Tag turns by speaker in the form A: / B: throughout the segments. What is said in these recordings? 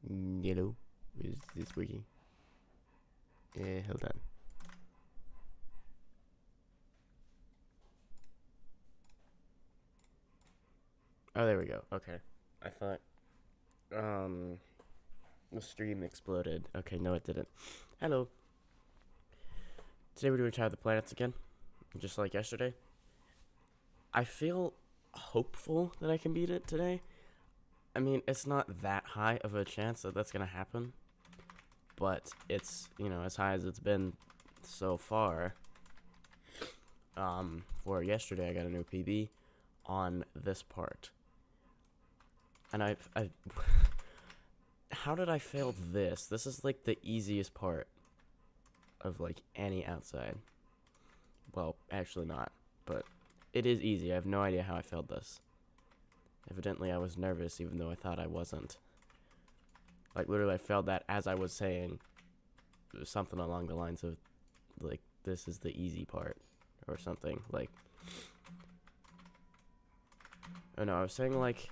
A: Hello, is this working? Hold on. Oh, there we go. Okay. I thought, the stream exploded. Okay, no, it didn't. Hello. Today we're doing Child of the Planets again, just like yesterday. I feel hopeful that I can beat it today. I mean, it's not that high of a chance that that's gonna happen, but it's, as high as it's been so far. For yesterday, I got a new PB on this part. And I how did I fail this? This is like the easiest part of like any outside. Well, actually not, but it is easy. I have no idea how I failed this. Evidently, I was nervous even though I thought I wasn't. Like, literally, I failed that as I was saying something along the lines of, like, this is the easy part, or something. Like, oh no, I was saying, like,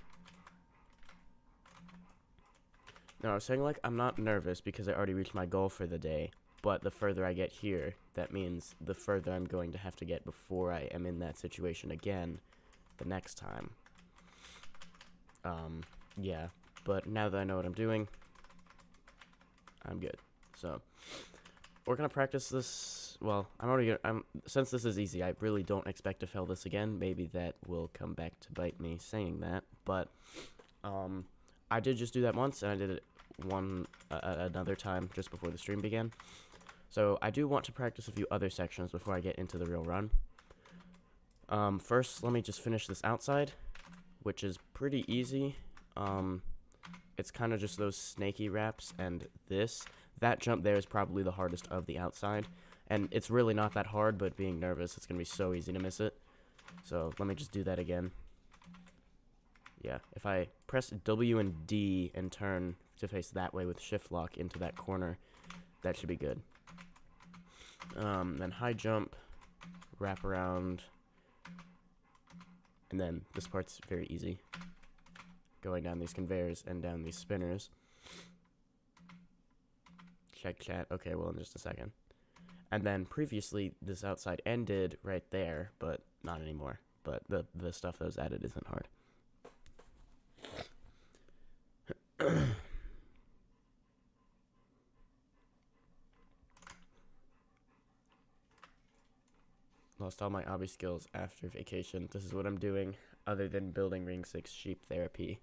A: I'm not nervous because I already reached my goal for the day, but the further I get here, that means the further I'm going to have to get before I am in that situation again the next time. Yeah, but now that I know what I'm doing, I'm good. So, we're gonna practice this. Well, since this is easy, I really don't expect to fail this again. Maybe that will come back to bite me saying that, but, I did just do that once, and I did it another time just before the stream began. So I do want to practice a few other sections before I get into the real run. First, let me just finish this outside, which is pretty easy. It's kind of just those snaky wraps, and that jump there is probably the hardest of the outside. And it's really not that hard, but being nervous, it's going to be so easy to miss it. So let me just do that again. Yeah, if I press W and D and turn to face that way with shift lock into that corner, that should be good. Then high jump, wrap around, and then this part's very easy. Going down these conveyors and down these spinners. Check chat. Okay, well, in just a second. And then previously, this outside ended right there, but not anymore. But the stuff that was added isn't hard. Lost all my obby skills after vacation. This is what I'm doing, other than building Ring 6 sheep therapy.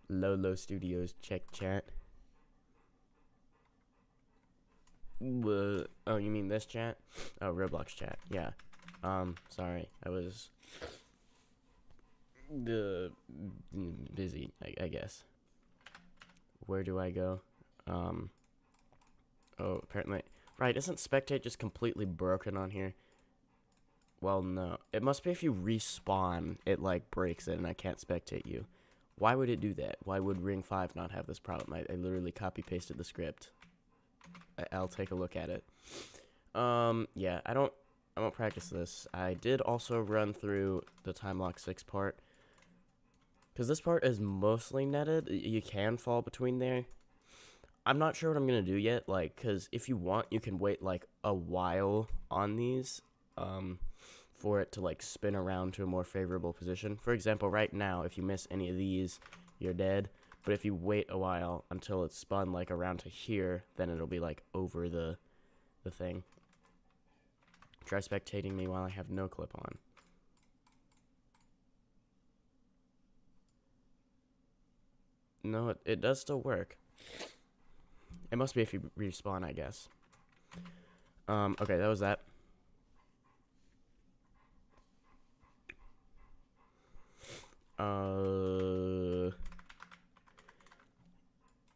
A: Lolo Studios, check chat. Oh, you mean this chat? Oh, Roblox chat, yeah. Sorry, I was busy, I guess. Where do I go? Oh, apparently, right, isn't spectate just completely broken on here? Well, no. It must be if you respawn, it, like, breaks it and I can't spectate you. Why would it do that? Why would Ring 5 not have this problem? I literally copy-pasted the script. I'll take a look at it. Yeah, I won't practice this. I did also run through the time lock 6 part. Because this part is mostly netted. You can fall between there. I'm not sure what I'm going to do yet, like, because if you want, you can wait, like, a while on these, for it to, like, spin around to a more favorable position. For example, right now, if you miss any of these, you're dead. But if you wait a while until it's spun, like, around to here, then it'll be, like, over the thing. Try spectating me while I have no clip on. No, it does still work. It must be if you respawn, I guess. Okay, that was that.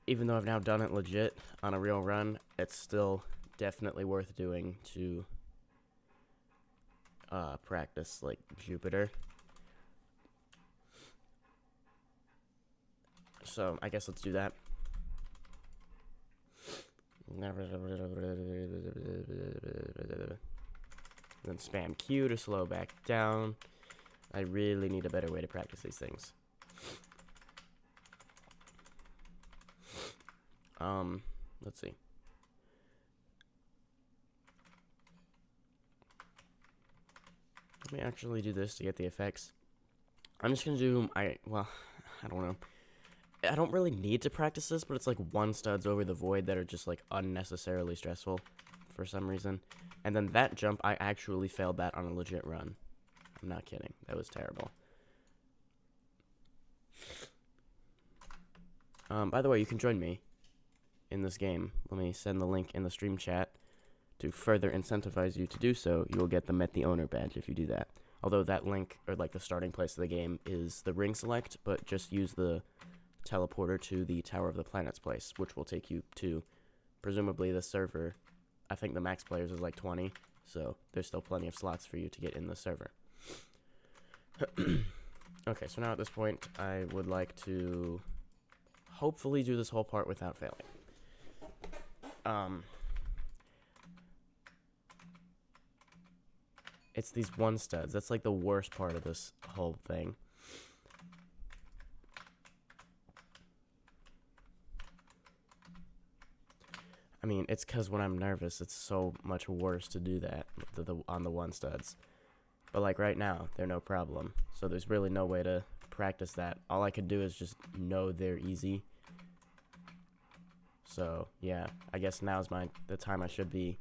A: Even though I've now done it legit on a real run, it's still definitely worth doing to practice, like, Jupiter. So, I guess let's do that. Then spam Q to slow back down. I really need a better way to practice these things. Let's see. Let me actually do this to get the effects. I'm just gonna do, well, I don't know. I don't really need to practice this, but it's like one studs over the void that are just like unnecessarily stressful for some reason. And then that jump, I actually failed that on a legit run. I'm not kidding. That was terrible. By the way, you can join me in this game. Let me send the link in the stream chat. To further incentivize you to do so, you will get the Met the Owner badge if you do that. Although that link, or like the starting place of the game, is the ring select, but just use the teleporter to the Tower of the Planets place, which will take you to, presumably, the server. I think the max players is like 20, so there's still plenty of slots for you to get in the server. Okay, so now at this point, I would like to hopefully do this whole part without failing. It's these one studs. That's like the worst part of this whole thing. I mean, it's because when I'm nervous, it's so much worse to do that on the one studs. But like right now, they're no problem. So there's really no way to practice that. All I could do is just know they're easy. So yeah, I guess now's the time I should be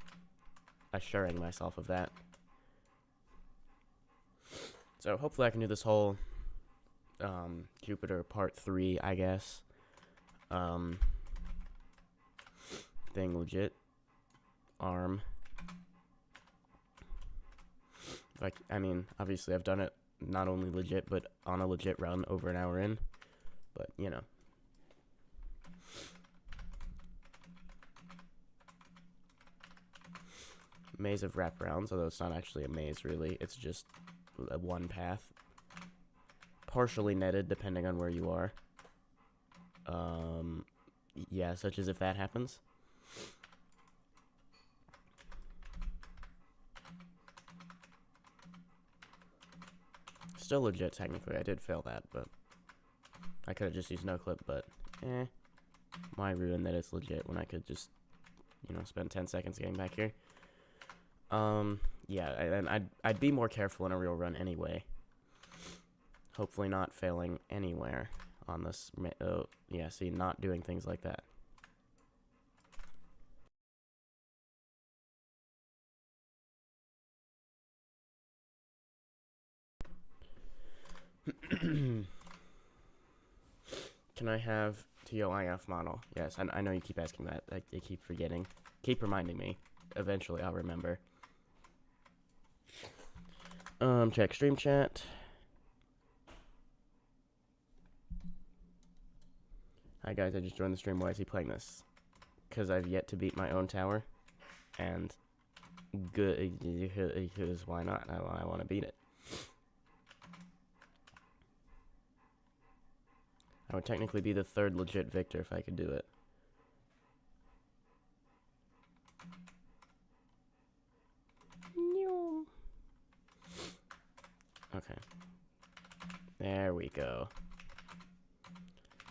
A: assuring myself of that. So hopefully I can do this whole Jupiter part 3, I guess. Thing legit. Arm. Like, I mean, obviously I've done it not only legit, but on a legit run over an hour in. But, you know. Maze of wraparounds, although it's not actually a maze, really. It's just one path. Partially netted, depending on where you are. Yeah, such as if that happens. Still legit, technically. I did fail that, but I could have just used no clip, but why ruin that it's legit when I could just, you know, spend 10 seconds getting back here. Yeah, and I'd be more careful in a real run anyway. Hopefully not failing anywhere on this. Oh, yeah, see, not doing things like that. Can I have TOIF model? Yes, I know you keep asking that. I keep forgetting. Keep reminding me. Eventually, I'll remember. Check stream chat. Hi guys, I just joined the stream. Why is he playing this? Because I've yet to beat my own tower. And good, because why not? I want to beat it. I would technically be the third legit victor if I could do it. Okay. There we go.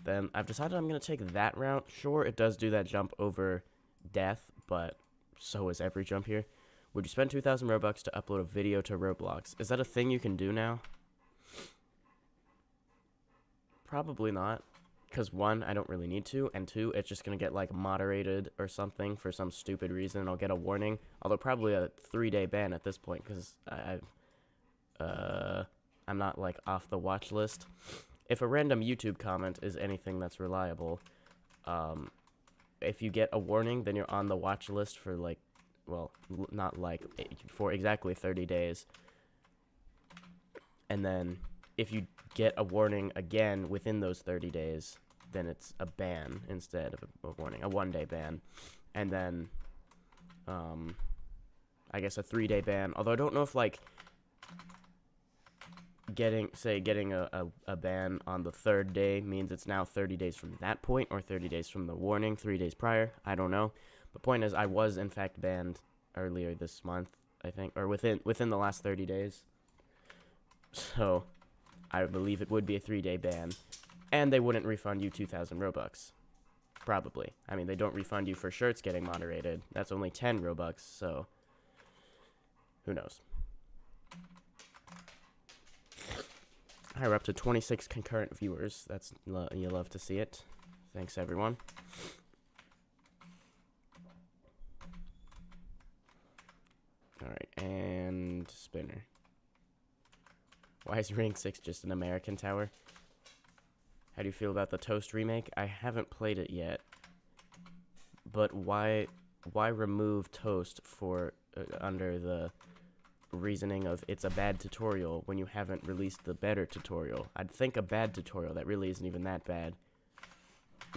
A: Then I've decided I'm going to take that route. Sure, it does do that jump over death, but so is every jump here. Would you spend 2,000 Robux to upload a video to Roblox? Is that a thing you can do now? Probably not. Because one, I don't really need to, and two, it's just going to get like moderated or something for some stupid reason. I'll get a warning, although probably a 3-day ban at this point because I'm not like off the watch list. If a random YouTube comment is anything that's reliable, if you get a warning, then you're on the watch list for like, well, not like, for exactly 30 days. And then if you get a warning again within those 30 days, then it's a ban instead of a warning, a 1-day ban. And then, I guess a 3-day ban, although I don't know if like, getting a ban on the 3rd day means it's now 30 days from that point or 30 days from the warning 3 days prior. I don't know. The point is I was in fact banned earlier this month, I think, or within the last 30 days. So I believe it would be a 3-day ban, and they wouldn't refund you 2,000 Robux. Probably. I mean, they don't refund you for shirts getting moderated. That's only 10 Robux, so who knows. Alright, we're up to 26 concurrent viewers. That's you love to see it. Thanks, everyone. Alright, and spinner. Why is Ring 6 just an American tower? How do you feel about the Toast remake? I haven't played it yet. But why remove Toast for under the reasoning of it's a bad tutorial when you haven't released the better tutorial? I'd think a bad tutorial that really isn't even that bad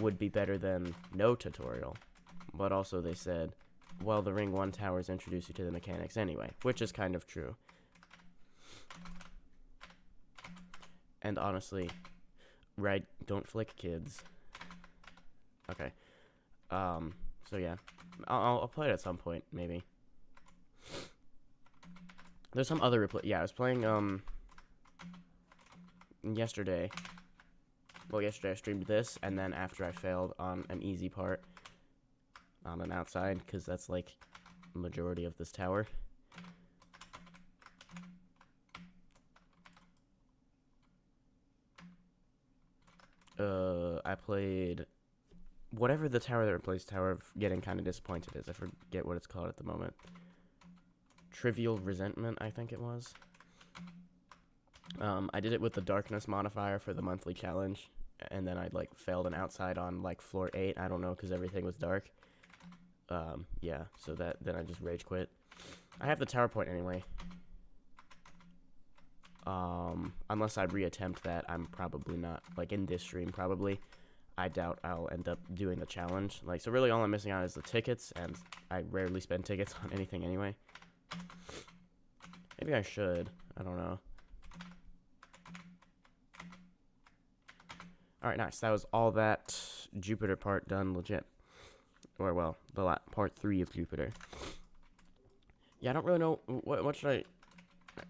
A: would be better than no tutorial. But also they said, well, the Ring 1 towers introduce you to the mechanics anyway, which is kind of true. And honestly, right, don't flick, kids. Okay. So yeah. I'll play it at some point, maybe. There's some other replay. Yeah, I was playing, yesterday. Well, yesterday I streamed this, and then after I failed on an easy part on an outside, because that's, like, majority of this tower. I played whatever the tower that replaced Tower of Getting Kind of Disappointed is. I forget what it's called at the moment. Trivial Resentment, I think it was. I did it with the darkness modifier for the monthly challenge, and then I, like, failed an outside on, like, floor 8. I don't know, because everything was dark. Yeah, so then I just rage quit. I have the tower point anyway. Unless I reattempt that, I'm probably not, like, in this stream, probably. I doubt I'll end up doing the challenge. Like, so really all I'm missing out is the tickets, and I rarely spend tickets on anything anyway. Maybe I should. I don't know. Alright, nice. That was all that Jupiter part done legit. Or, well, the part 3 of Jupiter. Yeah, I don't really know. What should I...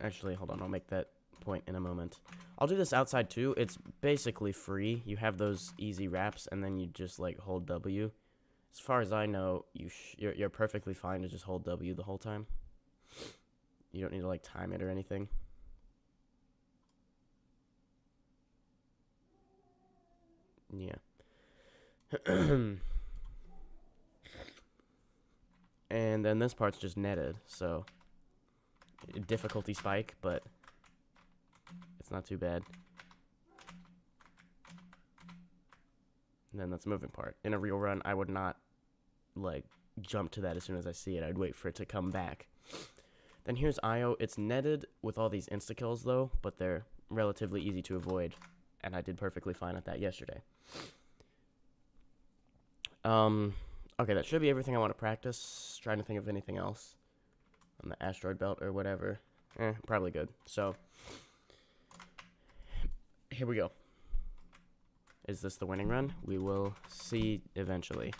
A: Actually, hold on. I'll make that point in a moment. I'll do this outside, too. It's basically free. You have those easy wraps, and then you just, like, hold W. As far as I know, you're perfectly fine to just hold W the whole time. You don't need to, like, time it or anything. Yeah. And then this part's just netted, so difficulty spike, but it's not too bad. And then that's the moving part. In a real run, I would not, like, jump to that as soon as I see it. I'd wait for it to come back. Then here's IO. It's netted with all these insta-kills, though, but they're relatively easy to avoid, and I did perfectly fine at that yesterday. Okay, that should be everything I want to practice. Trying to think of anything else on the asteroid belt or whatever. Probably good. So, here we go. Is this the winning run? We will see eventually.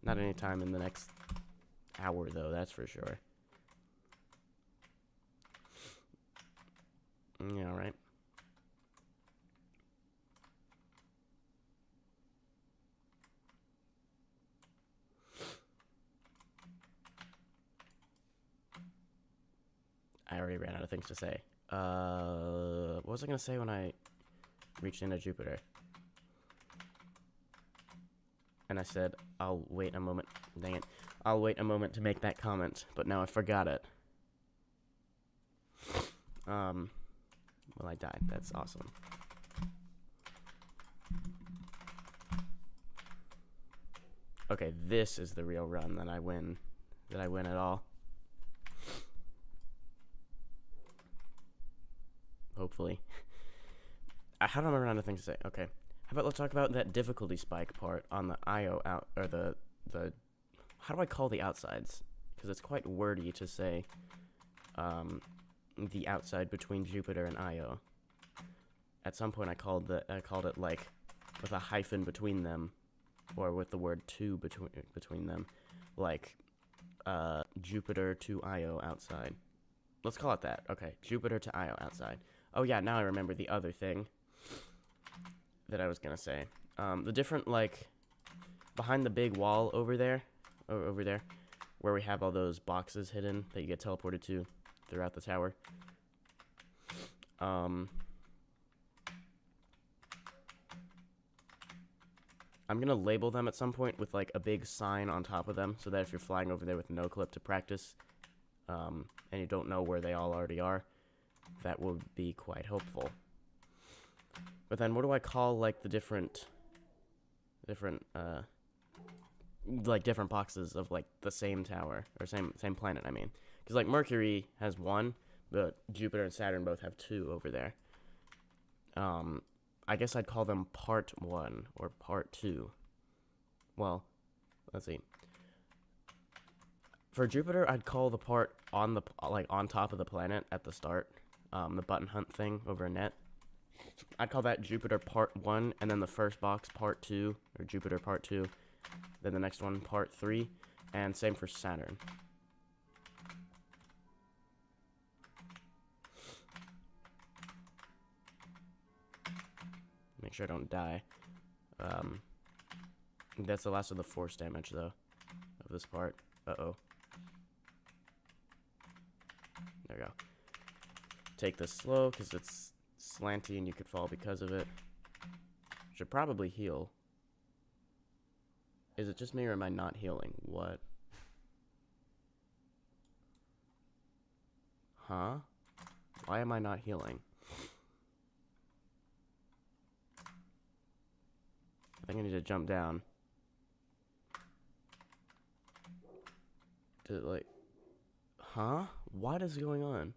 A: Not any time in the next hour, though, that's for sure. Yeah, alright. I already ran out of things to say. What was I going to say when I reached into Jupiter? And I said, I'll wait a moment. Dang it. I'll wait a moment to make that comment, but now I forgot it. Well, I died. That's awesome. Okay, this is the real run that I win. That I win at all. Hopefully. How do I remember anything to say? Okay. How about let's talk about that difficulty spike part on the IO out, or the how do I call the outsides? Because it's quite wordy to say, the outside between Jupiter and IO. At some point I called it like with a hyphen between them, or with the word to between them, like Jupiter to IO outside. Let's call it that. Okay, Jupiter to IO outside. Oh yeah, now I remember the other thing that I was gonna say. The different, like, behind the big wall over there, over there, where we have all those boxes hidden that you get teleported to throughout the tower. I'm gonna label them at some point with like a big sign on top of them, so that if you're flying over there with no clip to practice, and you don't know where they all already are, that will be quite helpful. But then what do I call like the different boxes of like the same tower, or same planet, I mean? Because like Mercury has one, but Jupiter and Saturn both have two over there. I guess I'd call them part 1 or part 2. Well, let's see. For Jupiter, I'd call the part on the on top of the planet at the start, the button hunt thing over a net. I'd call that Jupiter part 1, and then the first box part 2, or Jupiter part 2. Then the next one part 3, and same for Saturn. Make sure I don't die. That's the last of the force damage, though, of this part. Uh-oh. There we go. Take this slow, because it's slanty and you could fall because of it. Should probably heal. Is it just me, or am I not healing? What? Huh? Why am I not healing? I think I need to jump down. Did it like... Huh? What is going on?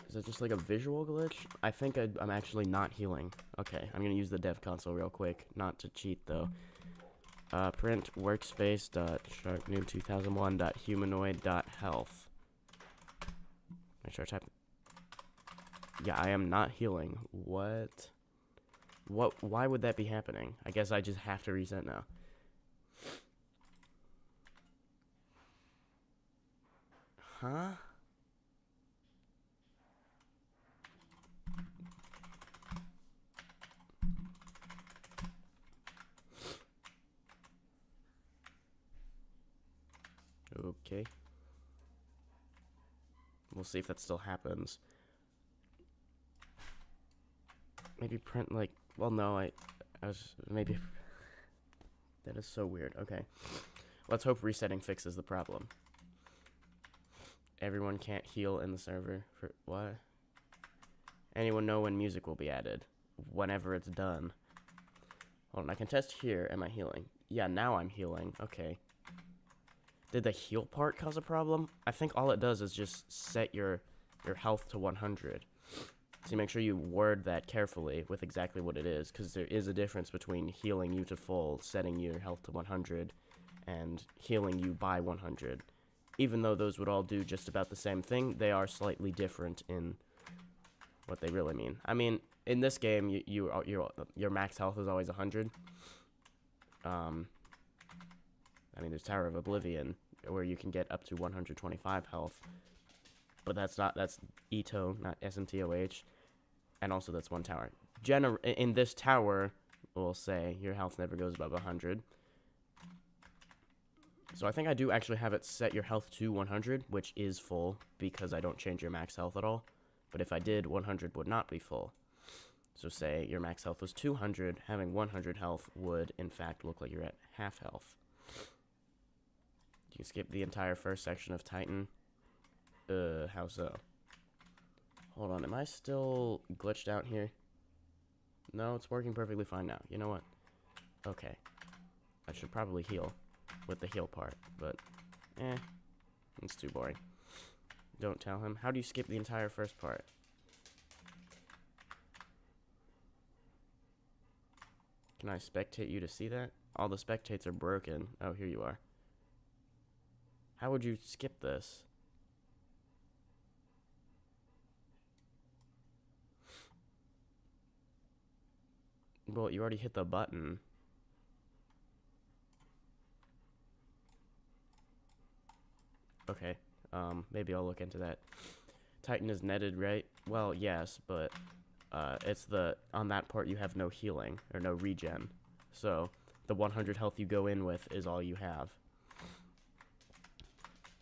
A: Is it just like a visual glitch? I think I'm actually not healing. Okay, I'm gonna use the dev console real quick. Not to cheat, though. Print workspace.sharknoob2001.humanoid.health. Make sure I type... Yeah, I am not healing. What? Why would that be happening? I guess I just have to reset now. Huh? Okay. We'll see if that still happens. Maybe print like... Well, no, I was... Maybe... That is so weird. Okay. Let's hope resetting fixes the problem. Everyone can't heal in the server. For what? Anyone know when music will be added? Whenever it's done. Hold on, I can test here. Am I healing? Yeah, now I'm healing. Okay. Did the heal part cause a problem? I think all it does is just set your health to 100. So make sure you word that carefully with exactly what it is, because there is a difference between healing you to full, setting your health to 100, and healing you by 100. Even though those would all do just about the same thing, they are slightly different in what they really mean. I mean, in this game, your max health is always 100. I mean, there's Tower of Oblivion, where you can get up to 125 health. But that's EToH, not SMTOH. And also that's one tower. In this tower, we'll say your health never goes above 100. So I think I do actually have it set your health to 100, which is full, because I don't change your max health at all. But if I did, 100 would not be full. So say your max health was 200, having 100 health would, in fact, look like you're at half health. You can skip the entire first section of Titan. How so? Hold on, am I still glitched out here? No, it's working perfectly fine now. You know what? Okay. I should probably heal with the heal part, but it's too boring. Don't tell him. How do you skip the entire first part? Can I spectate you to see that? All the spectates are broken. Oh, here you are. How would you skip this? Well, you already hit the button. Okay, maybe I'll look into that. Titan is netted, right? Well, yes, but it's on that part you have no healing or no regen, so the 100 health you go in with is all you have.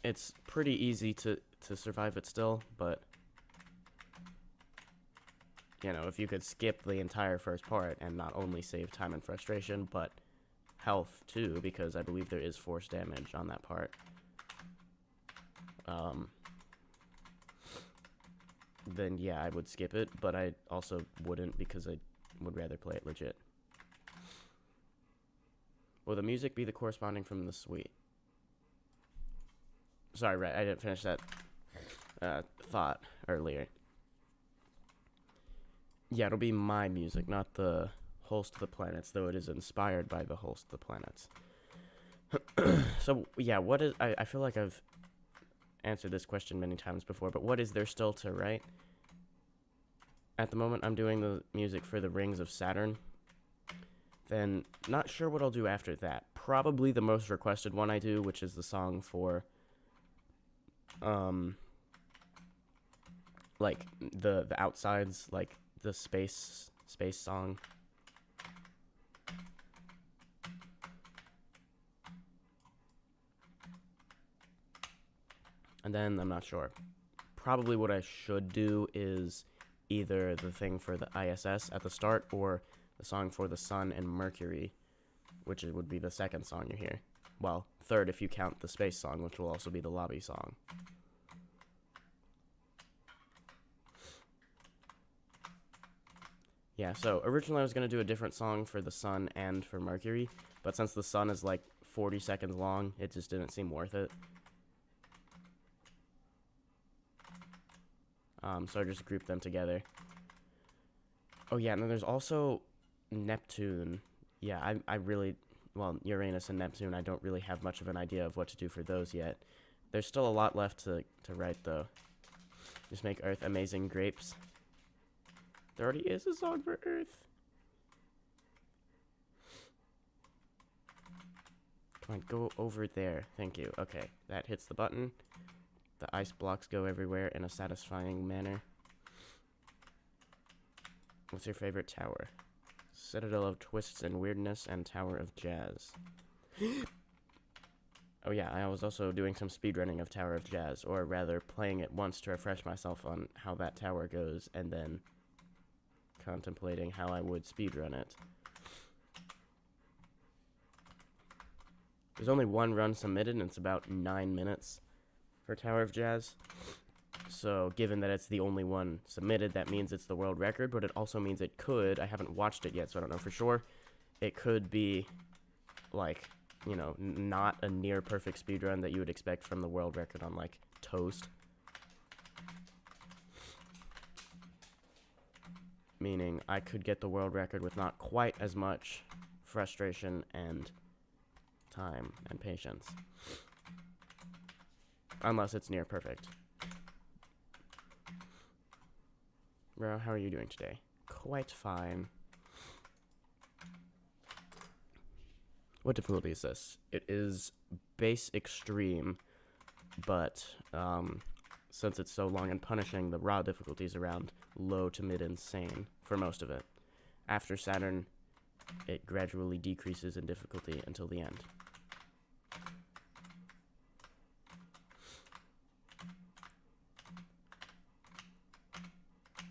A: It's pretty easy to survive it still, but you know, if you could skip the entire first part and not only save time and frustration, but health too, because I believe there is force damage on that part. Then yeah, I would skip it, but I also wouldn't because I would rather play it legit. Will the music be the corresponding from the suite? Sorry, right, I didn't finish that thought earlier. Yeah, it'll be my music, not the Host of the Planets, though it is inspired by the Host of the Planets. So, yeah, what is... I feel like I've answered this question many times before, but what is there still to write? At the moment, I'm doing the music for the Rings of Saturn. Then, not sure what I'll do after that. Probably the most requested one I do, which is the song for... like, the outsides, like, the space song. And then, I'm not sure. Probably what I should do is either the thing for the ISS at the start or the song for the Sun and Mercury, which would be the second song you hear. Well, third if you count the space song, which will also be the lobby song. Yeah, so originally I was going to do a different song for the Sun and for Mercury, but since the Sun is like 40 seconds long, it just didn't seem worth it. So I just grouped them together. Oh yeah, and then there's also Neptune. Yeah, I really, well, Uranus and Neptune, I don't really have much of an idea of what to do for those yet. There's still a lot left to write, though. Just make Earth amazing grapes. There already is a song for Earth. Come on, go over there. Thank you. Okay, that hits the button. The ice blocks go everywhere in a satisfying manner. What's your favorite tower? Citadel of Twists and Weirdness and Tower of Jazz. Oh yeah, I was also doing some speedrunning of Tower of Jazz, or rather playing it once to refresh myself on how that tower goes, and then contemplating how I would speedrun it. There's only one run submitted, and it's about 9 minutes for Tower of Jazz. So, given that it's the only one submitted, that means it's the world record, but it also means it could, I haven't watched it yet, so I don't know for sure, it could be, like, you know, not a near-perfect speedrun that you would expect from the world record on, like, Toast. Meaning, I could get the world record with not quite as much frustration and time and patience. Unless it's near perfect. Roro, how are you doing today? Quite fine. What difficulty is this? It is base extreme, but since it's so long and punishing, the raw difficulty is around low to mid insane for most of it. After Saturn, it gradually decreases in difficulty until the end.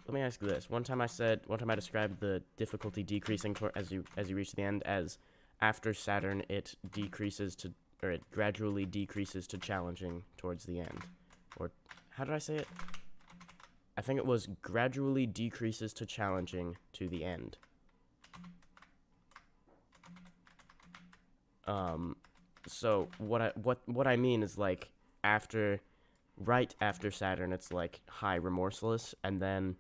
A: Let me ask you this. One time I described the difficulty decreasing as you reach the end as after Saturn it gradually decreases to challenging towards the end. Or how did I say it? I think it was gradually decreases to challenging to the end. So what I mean is like right after Saturn it's like high remorseless, and then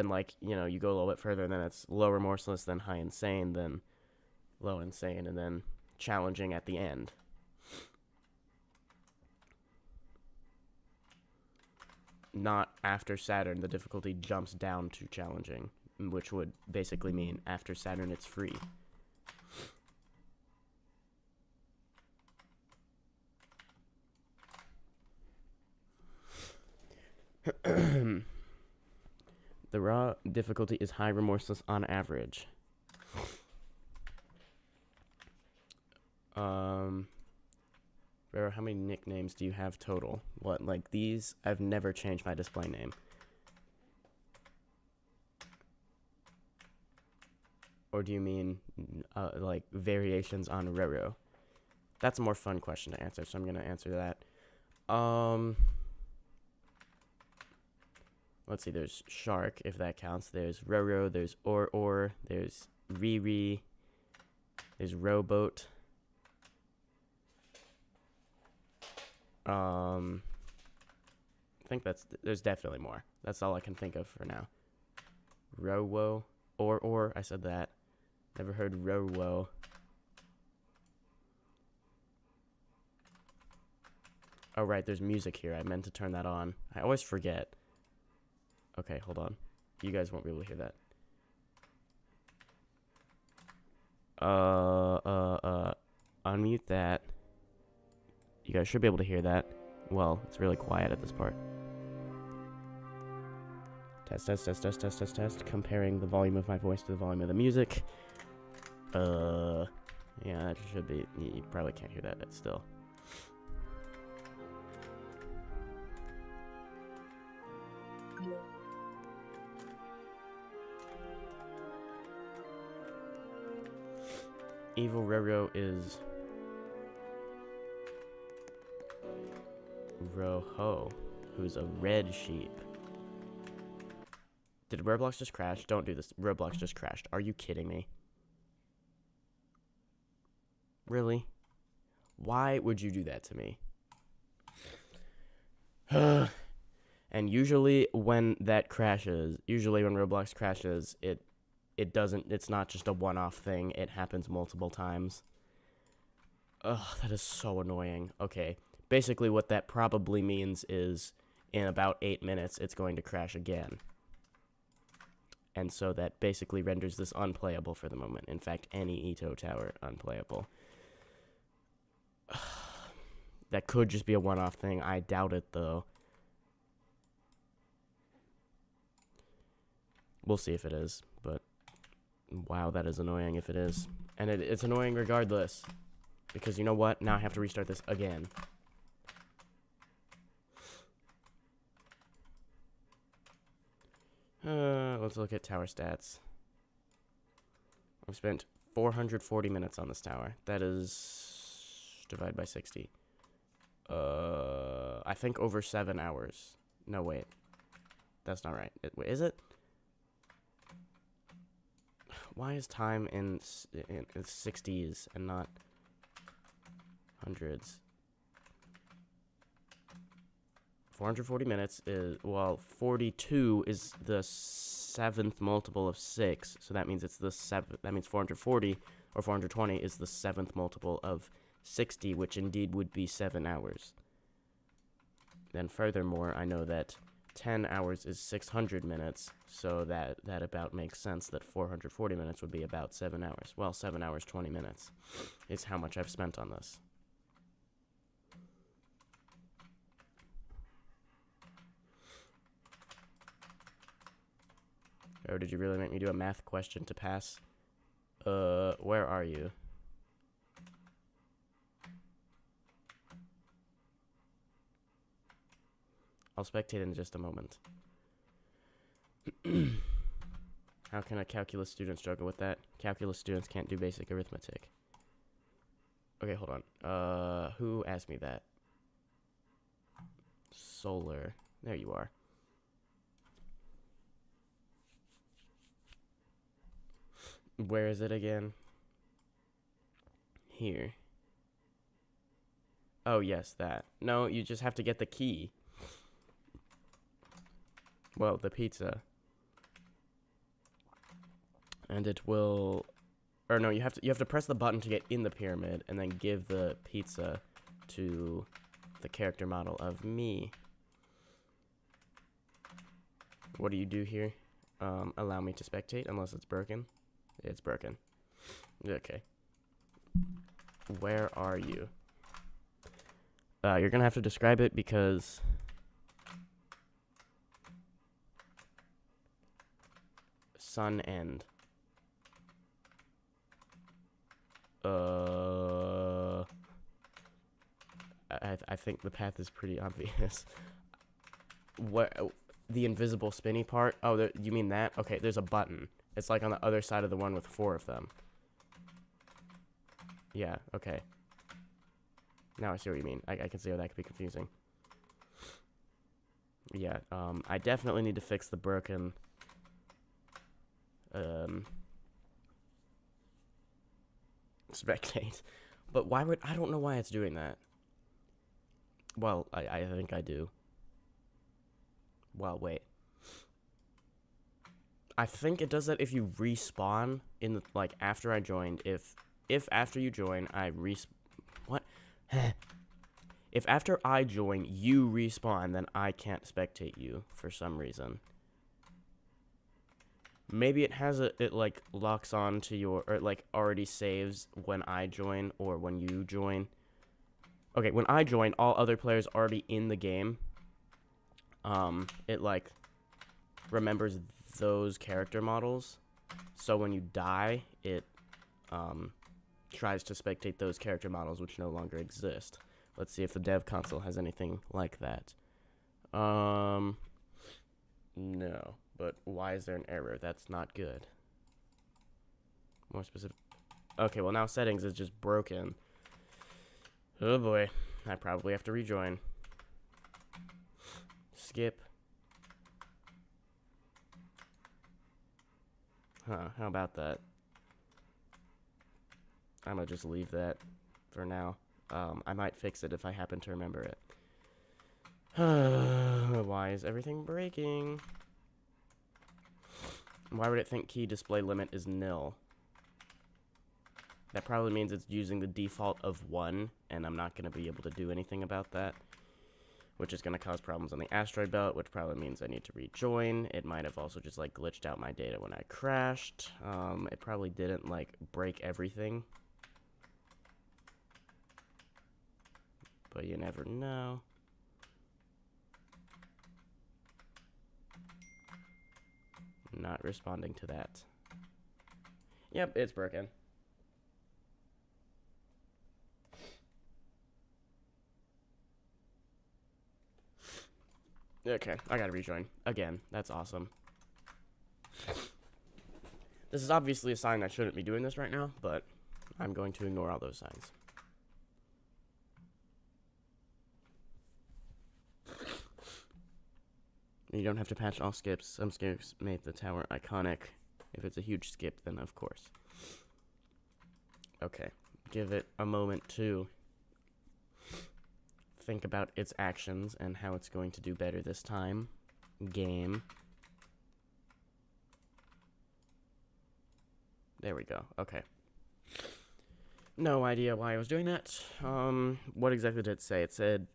A: like, you know, you go a little bit further and then it's low remorseless, then high insane, then low insane, and then challenging at the end. Not after Saturn, the difficulty jumps down to challenging, which would basically mean after Saturn it's free. The raw difficulty is high, remorseless on average. Roro, how many nicknames do you have total? What, like these? I've never changed my display name. Or do you mean, like, variations on Roro? That's a more fun question to answer, so I'm gonna answer that. Let's see, there's Shark, if that counts. There's Roro, there's Or, there's Riri, there's Rowboat. I think there's definitely more. That's all I can think of for now. Rowo, Or, I said that. Never heard Rowo. Oh, right, there's music here. I meant to turn that on. I always forget. Okay, hold on. You guys won't be able to hear that. Unmute that. You guys should be able to hear that. Well, it's really quiet at this part. Test. Comparing the volume of my voice to the volume of the music. Yeah, that should be. You probably can't hear that still. Evil Roro is Roho, who's a red sheep. Did Roblox just crash? Don't do this. Roblox just crashed. Are you kidding me? Really? Why would you do that to me? And usually when that crashes, usually when Roblox crashes, it's not just a one-off thing. It happens multiple times. Ugh, that is so annoying. Okay, basically what that probably means is in about 8 minutes, it's going to crash again. And so that basically renders this unplayable for the moment. In fact, any EToH tower unplayable. That could just be a one-off thing. I doubt it, though. We'll see if it is, but wow, that is annoying if it is. And it's annoying regardless. Because you know what? Now I have to restart this again. Let's look at tower stats. I've spent 440 minutes on this tower. That is divided by 60. I think over 7 hours. No, wait. That's not right. Wait, is it? Why is time in 60s and not hundreds? 440 minutes is, well, 42 is the 7th multiple of 6, so that means it's the 7th, that means 440 or 420 is the 7th multiple of 60, which indeed would be 7 hours. Then furthermore, I know that 10 hours is 600 minutes, so that about makes sense that 440 minutes would be about 7 hours. Well, 7 hours, 20 minutes is how much I've spent on this. Oh, did you really make me do a math question to pass? Where are you? I'll spectate in just a moment. How can a calculus student struggle with that? Calculus students can't do basic arithmetic. Okay, hold on. Who asked me that? Solar. There you are. Where is it again? Here. Oh, yes, that. No, you just have to get the key. Well, the pizza. And it will... Or no, you have to press the button to get in the pyramid and then give the pizza to the character model of me. What do you do here? Allow me to spectate unless it's broken. It's broken. Okay. Where are you? You're gonna have to describe it because sun end? I think the path is pretty obvious. What? The invisible spinny part? Oh, you mean that? Okay, there's a button. It's like on the other side of the one with 4 of them. Yeah, okay. Now I see what you mean. I can see how that could be confusing. Yeah, I definitely need to fix the broken, spectate. But why would, I don't know why it's doing that. Well, I think I do. Well, wait. I think it does that if you respawn in the, like, after I joined, if after you join, what? If after I join, you respawn, then I can't spectate you for some reason. Maybe it has it like locks on to your, or it like already saves when I join or when you join. Okay, when I join, all other players already in the game. It like remembers those character models. So when you die, it tries to spectate those character models which no longer exist. Let's see if the dev console has anything like that. No. But why is there an error? That's not good. More specific. Okay, well now settings is just broken. Oh boy. I probably have to rejoin. Skip. Huh, how about that? I'm gonna just leave that for now. I might fix it if I happen to remember it. Why is everything breaking? Why would it think key display limit is nil? That probably means it's using the default of 1, and I'm not going to be able to do anything about that. Which is going to cause problems on the asteroid belt, which probably means I need to rejoin. It might have also just, like, glitched out my data when I crashed. It probably didn't, like, break everything. But you never know. Not responding to that. Yep, it's broken. Okay, I gotta rejoin. Again, that's awesome. This is obviously a sign I shouldn't be doing this right now, but I'm going to ignore all those signs. You don't have to patch all skips. Some skips make the tower iconic. If it's a huge skip, then of course. Okay, give it a moment to think about its actions and how it's going to do better this time. Game. There we go. Okay. No idea why I was doing that. What exactly did it say? It said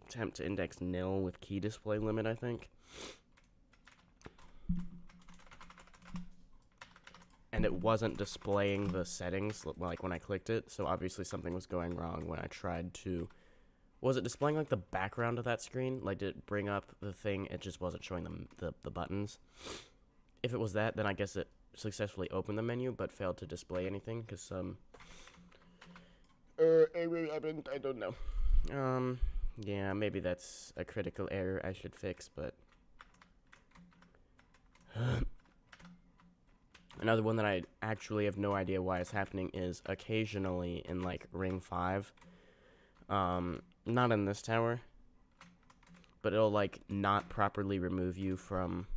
A: attempt to index nil with key display limit, I think. And it wasn't displaying the settings, like, when I clicked it, so obviously something was going wrong when I tried to... Was it displaying, like, the background of that screen? Like, did it bring up the thing? It just wasn't showing them the buttons. If it was that, then I guess it successfully opened the menu, but failed to display anything, because I don't know. Yeah, maybe that's a critical error I should fix, but... Another one that I actually have no idea why it's happening is occasionally in, like, Ring 5. Not in this tower. But it'll, like, not properly remove you from,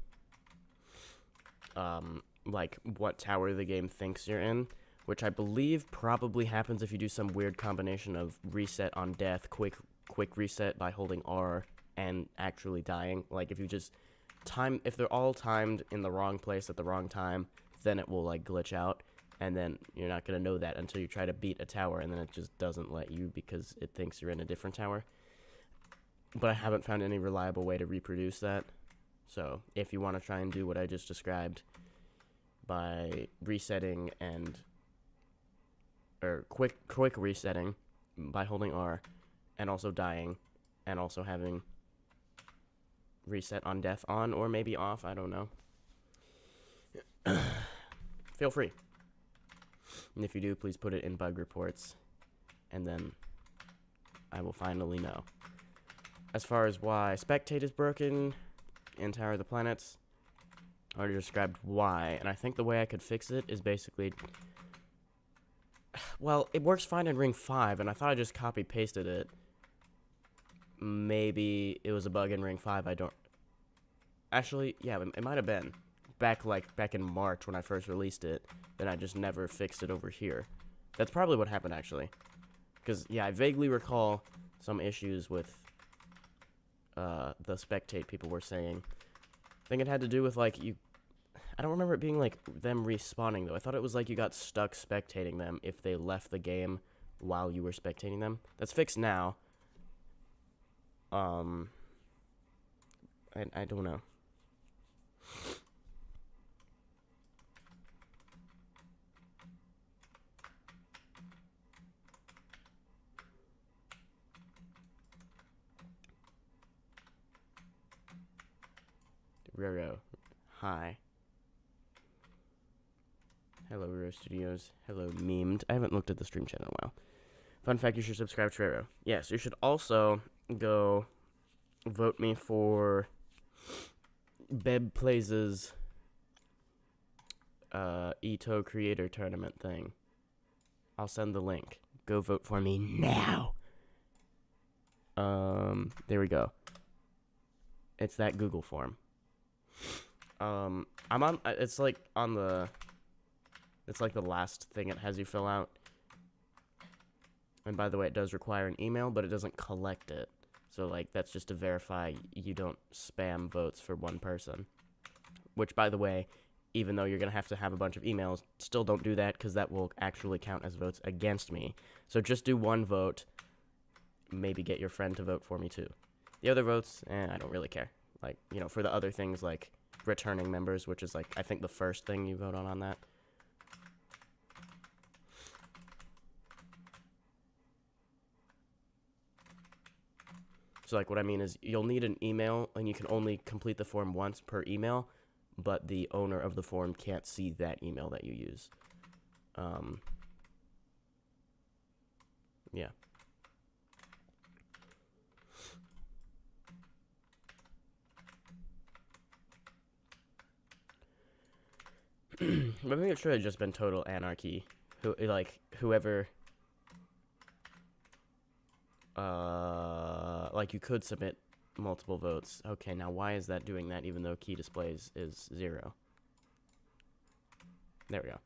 A: like, what tower the game thinks you're in. Which I believe probably happens if you do some weird combination of reset on death, quick reset by holding R, and actually dying. Like, if you just if they're all timed in the wrong place at the wrong time, then it will, like, glitch out, and then you're not going to know that until you try to beat a tower, and then it just doesn't let you because it thinks you're in a different tower. But I haven't found any reliable way to reproduce that. So, if you want to try and do what I just described by resetting or quick resetting by holding R, and also dying, and also having reset on death on, or maybe off, I don't know. feel free. And if you do, please put it in bug reports, and then I will finally know. As far as why Spectate is broken in Tower of the Planets, I already described why, and I think the way I could fix it is basically... Well, it works fine in Ring 5, and I thought I just copy-pasted it. Maybe it was a bug in Ring 5, I don't... Actually, yeah, it might have been. Back in March when I first released it, then I just never fixed it over here. That's probably what happened, actually. Because, yeah, I vaguely recall some issues with the Spectate people were saying. I think it had to do with, like, you... I don't remember it being, like, them respawning, though. I thought it was, like, you got stuck spectating them if they left the game while you were spectating them. That's fixed now. I don't know. Roro. Hi. Hello, Roro Studios. Hello, Memed. I haven't looked at the stream chat in a while. Fun fact, you should subscribe to Roro. Yes, you should also go vote me for Beb Plays' EToH creator tournament thing. I'll send the link. Go vote for me now. There we go. It's that Google form. I'm on, it's like on the, it's like the last thing it has you fill out. And by the way, it does require an email, but it doesn't collect it. So, like, that's just to verify you don't spam votes for one person. Which, by the way, even though you're going to have a bunch of emails, still don't do that, because that will actually count as votes against me. So just do one vote. Maybe get your friend to vote for me, too. The other votes, I don't really care. Like, you know, for the other things, like returning members, which is, like, I think the first thing you vote on that. So, like, what I mean is you'll need an email, and you can only complete the form once per email, but the owner of the form can't see that email that you use. Yeah. But maybe it should have just been total anarchy. Whoever... like, you could submit multiple votes. Okay, now why is that doing that even though key displays is 0? There we go.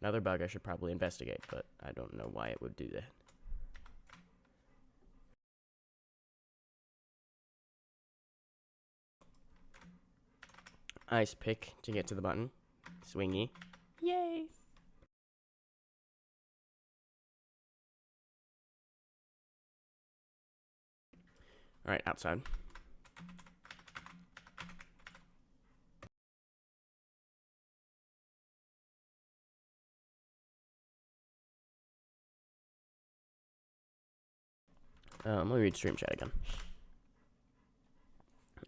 A: Another bug I should probably investigate, but I don't know why it would do that. Ice pick to get to the button. Swingy. Yay! Alright, outside. Let me read stream chat again.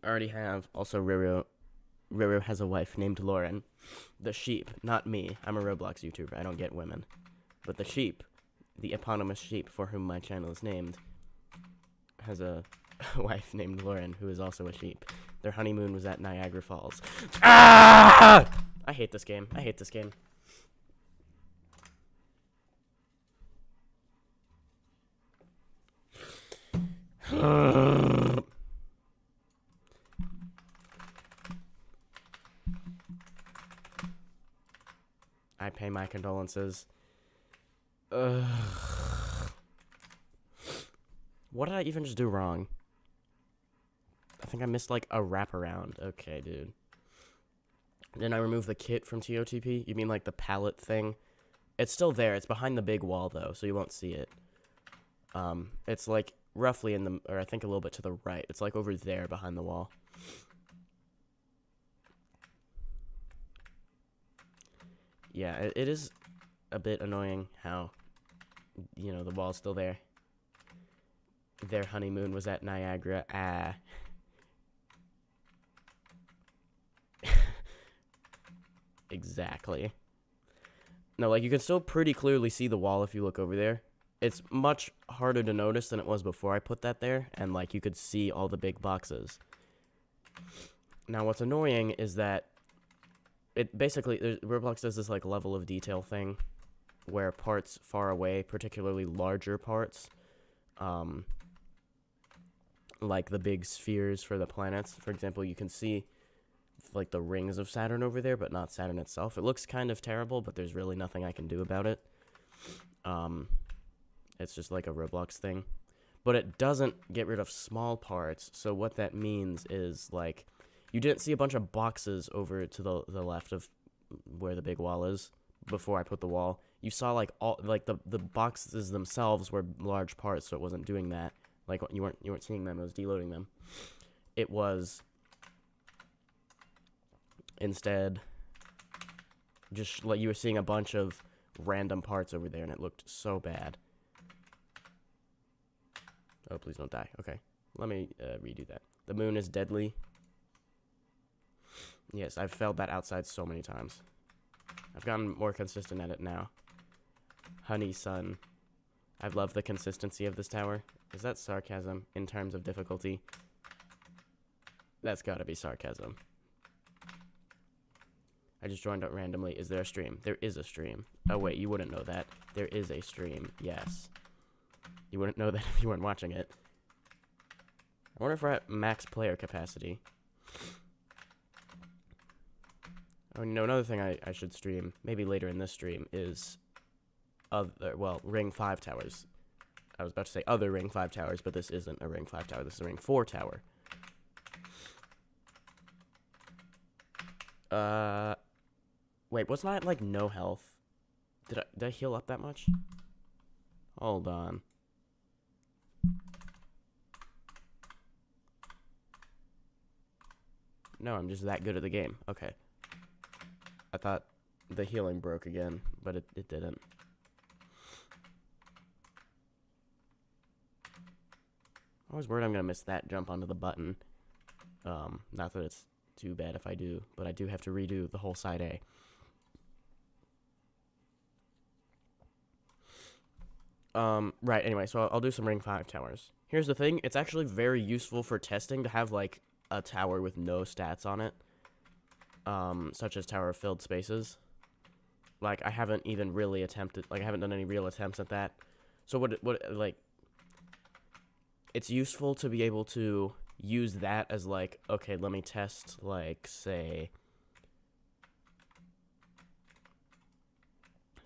A: I already have. Also, Roro has a wife named Lauren. The sheep, not me. I'm a Roblox YouTuber. I don't get women. But the sheep, the eponymous sheep for whom my channel is named, has a wife named Lauren, who is also a sheep. Their honeymoon was at Niagara Falls. Ah! I hate this game. I hate this game. I pay my condolences. Ugh. What did I even just do wrong? I think I missed, like, a wraparound. Okay, dude. Then I remove the kit from TOTP? You mean, like, the pallet thing? It's still there. It's behind the big wall, though, so you won't see it. It's, like, roughly in the... Or I think a little bit to the right. It's, like, over there behind the wall. Yeah, it is a bit annoying how, you know, the wall's still there. Their honeymoon was at Niagara. Ah. exactly. No, like, you can still pretty clearly see the wall if you look over there. It's much harder to notice than it was before I put that there, and, like, you could see all the big boxes. Now, what's annoying is that it basically, Roblox does this, like, level of detail thing where parts far away, particularly larger parts, like the big spheres for the planets, for example, you can see like the rings of Saturn over there, but not Saturn itself. It looks kind of terrible, but there's really nothing I can do about it. It's just like a Roblox thing. But it doesn't get rid of small parts, so what that means is, like, you didn't see a bunch of boxes over to the left of where the big wall is before I put the wall. You saw, like, all, like, the boxes themselves were large parts, so it wasn't doing that. Like, you weren't seeing them, it was deloading them. It was instead just like you were seeing a bunch of random parts over there, and it looked so bad. Oh, please don't die. Okay, let me redo that. The moon is deadly. Yes, I've failed that outside so many times. I've gotten more consistent at it now. Honey sun. I love the consistency of this tower. Is that sarcasm in terms of difficulty? That's gotta be sarcasm. I just joined up randomly. Is there a stream? There is a stream. Oh, wait, you wouldn't know that. There is a stream, yes. You wouldn't know that if you weren't watching it. I wonder if we're at max player capacity. Oh, no, another thing I should stream, maybe later in this stream, is Ring 5 towers. I was about to say other Ring 5 towers, but this isn't a Ring 5 tower. This is a Ring 4 tower. Wait, wasn't I at, like, no health? Did I heal up that much? Hold on. No, I'm just that good at the game. Okay. I thought the healing broke again, but it didn't. I was worried I'm gonna miss that jump onto the button. Not that it's too bad if I do, but I do have to redo the whole side A. Right, anyway, so I'll do some Ring 5 towers. Here's the thing, it's actually very useful for testing to have, like, a tower with no stats on it. Such as Tower of Filled Spaces. Like, I haven't even really attempted, like, I haven't done any real attempts at that. So like, it's useful to be able to use that as, like, okay, let me test, like, say,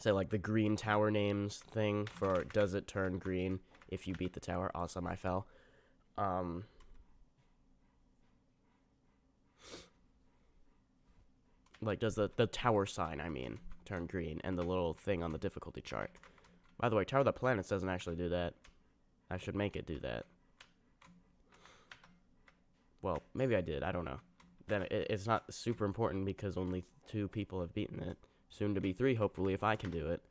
A: like, the green tower names thing for does it turn green if you beat the tower. Awesome, I fell. Like, does the tower sign, I mean, turn green, and the little thing on the difficulty chart. By the way, Tower of the Planets doesn't actually do that. I should make it do that. Well, maybe I did, I don't know. Then it's not super important because only 2 people have beaten it. Soon to be 3, hopefully, if I can do it.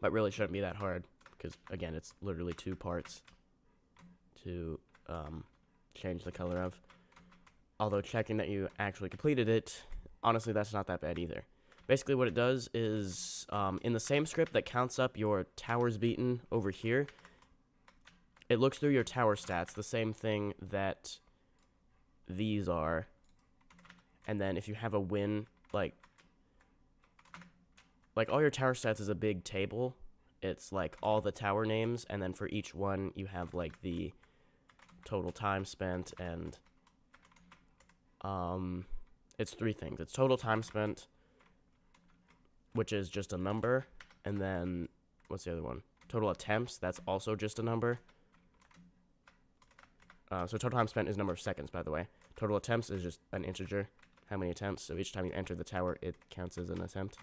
A: But really shouldn't be that hard, because, again, it's literally 2 parts to change the color of. Although checking that you actually completed it, honestly, that's not that bad either. Basically, what it does is, in the same script that counts up your towers beaten over here, it looks through your tower stats, the same thing that these are. And then if you have a win, like all your tower stats is a big table. It's like all the tower names, and then for each one you have like the total time spent, and it's 3 things. It's total time spent, which is just a number, and then what's the other one? Total attempts, that's also just a number. So total time spent is number of seconds, by the way. Total attempts is just an integer, how many attempts, so each time you enter the tower it counts as an attempt.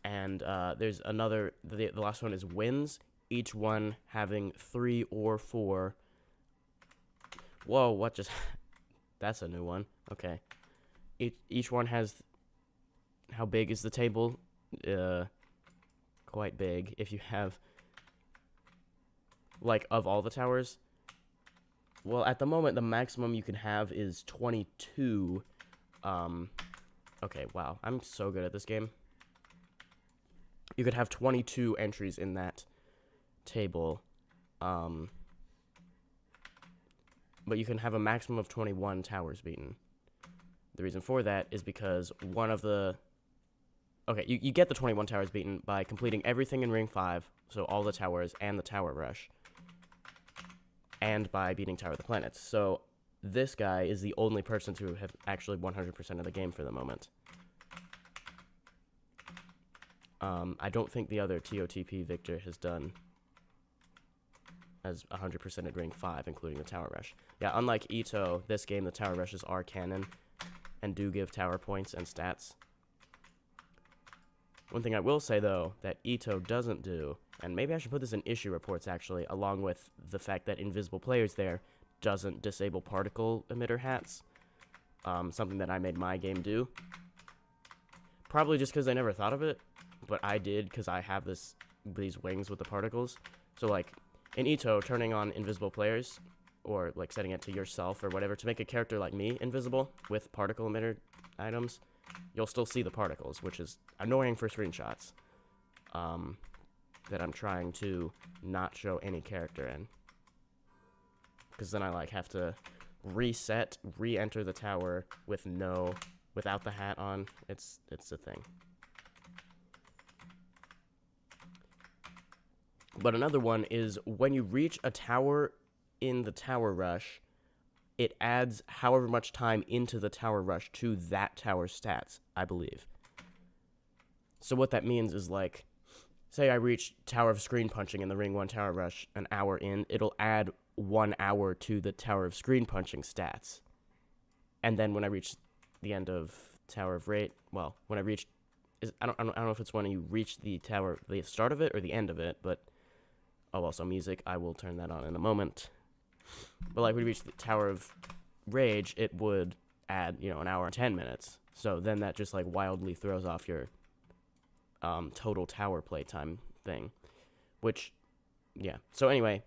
A: And there's another, the last one is wins. each one having 3 or 4. Whoa, what just... That's a new one. Okay. Each one has... How big is the table? Quite big. If you have... Like, of all the towers... Well, at the moment, the maximum you can have is 22. Okay, wow. I'm so good at this game. You could have 22 entries in that table. But you can have a maximum of 21 towers beaten. The reason for that is because one of the... Okay, you get the 21 towers beaten by completing everything in Ring 5, so all the towers and the Tower Rush, and by beating Tower of the Planets. So this guy is the only person to have actually 100% of the game for the moment. I don't think the other TOTP Victor has done as 100% at Ring 5, including the Tower Rush. Yeah, unlike EToH, this game, the Tower Rushes are canon, and do give tower points and stats. One thing I will say, though, that EToH doesn't do, and maybe I should put this in issue reports, actually, along with the fact that Invisible Players there doesn't disable particle emitter hats, something that I made my game do. Probably just because I never thought of it, but I did because I have these wings with the particles. So, like, in EToH, turning on Invisible Players, or, like, setting it to yourself or whatever, to make a character like me invisible with particle emitter items, you'll still see the particles, which is annoying for screenshots, that I'm trying to not show any character in. Because then I, like, have to reset, re-enter the tower without the hat on. It's a thing. But another one is when you reach a tower in the Tower Rush, it adds however much time into the Tower Rush to that tower's stats, I believe. So what that means is, like, say I reach Tower of Screen Punching in the Ring 1 Tower Rush an hour in, it'll add 1 hour to the Tower of Screen Punching stats. And then when I reach the end of Tower of Rate, well, when I reach... I don't know if it's when you reach the tower, the start of it or the end of it, but... Oh, also music. I will turn that on in a moment. But, like, when you reach the Tower of Rage, it would add, you know, an hour and 10 minutes. So then that just, like, wildly throws off your total tower playtime thing. Which, yeah. So anyway,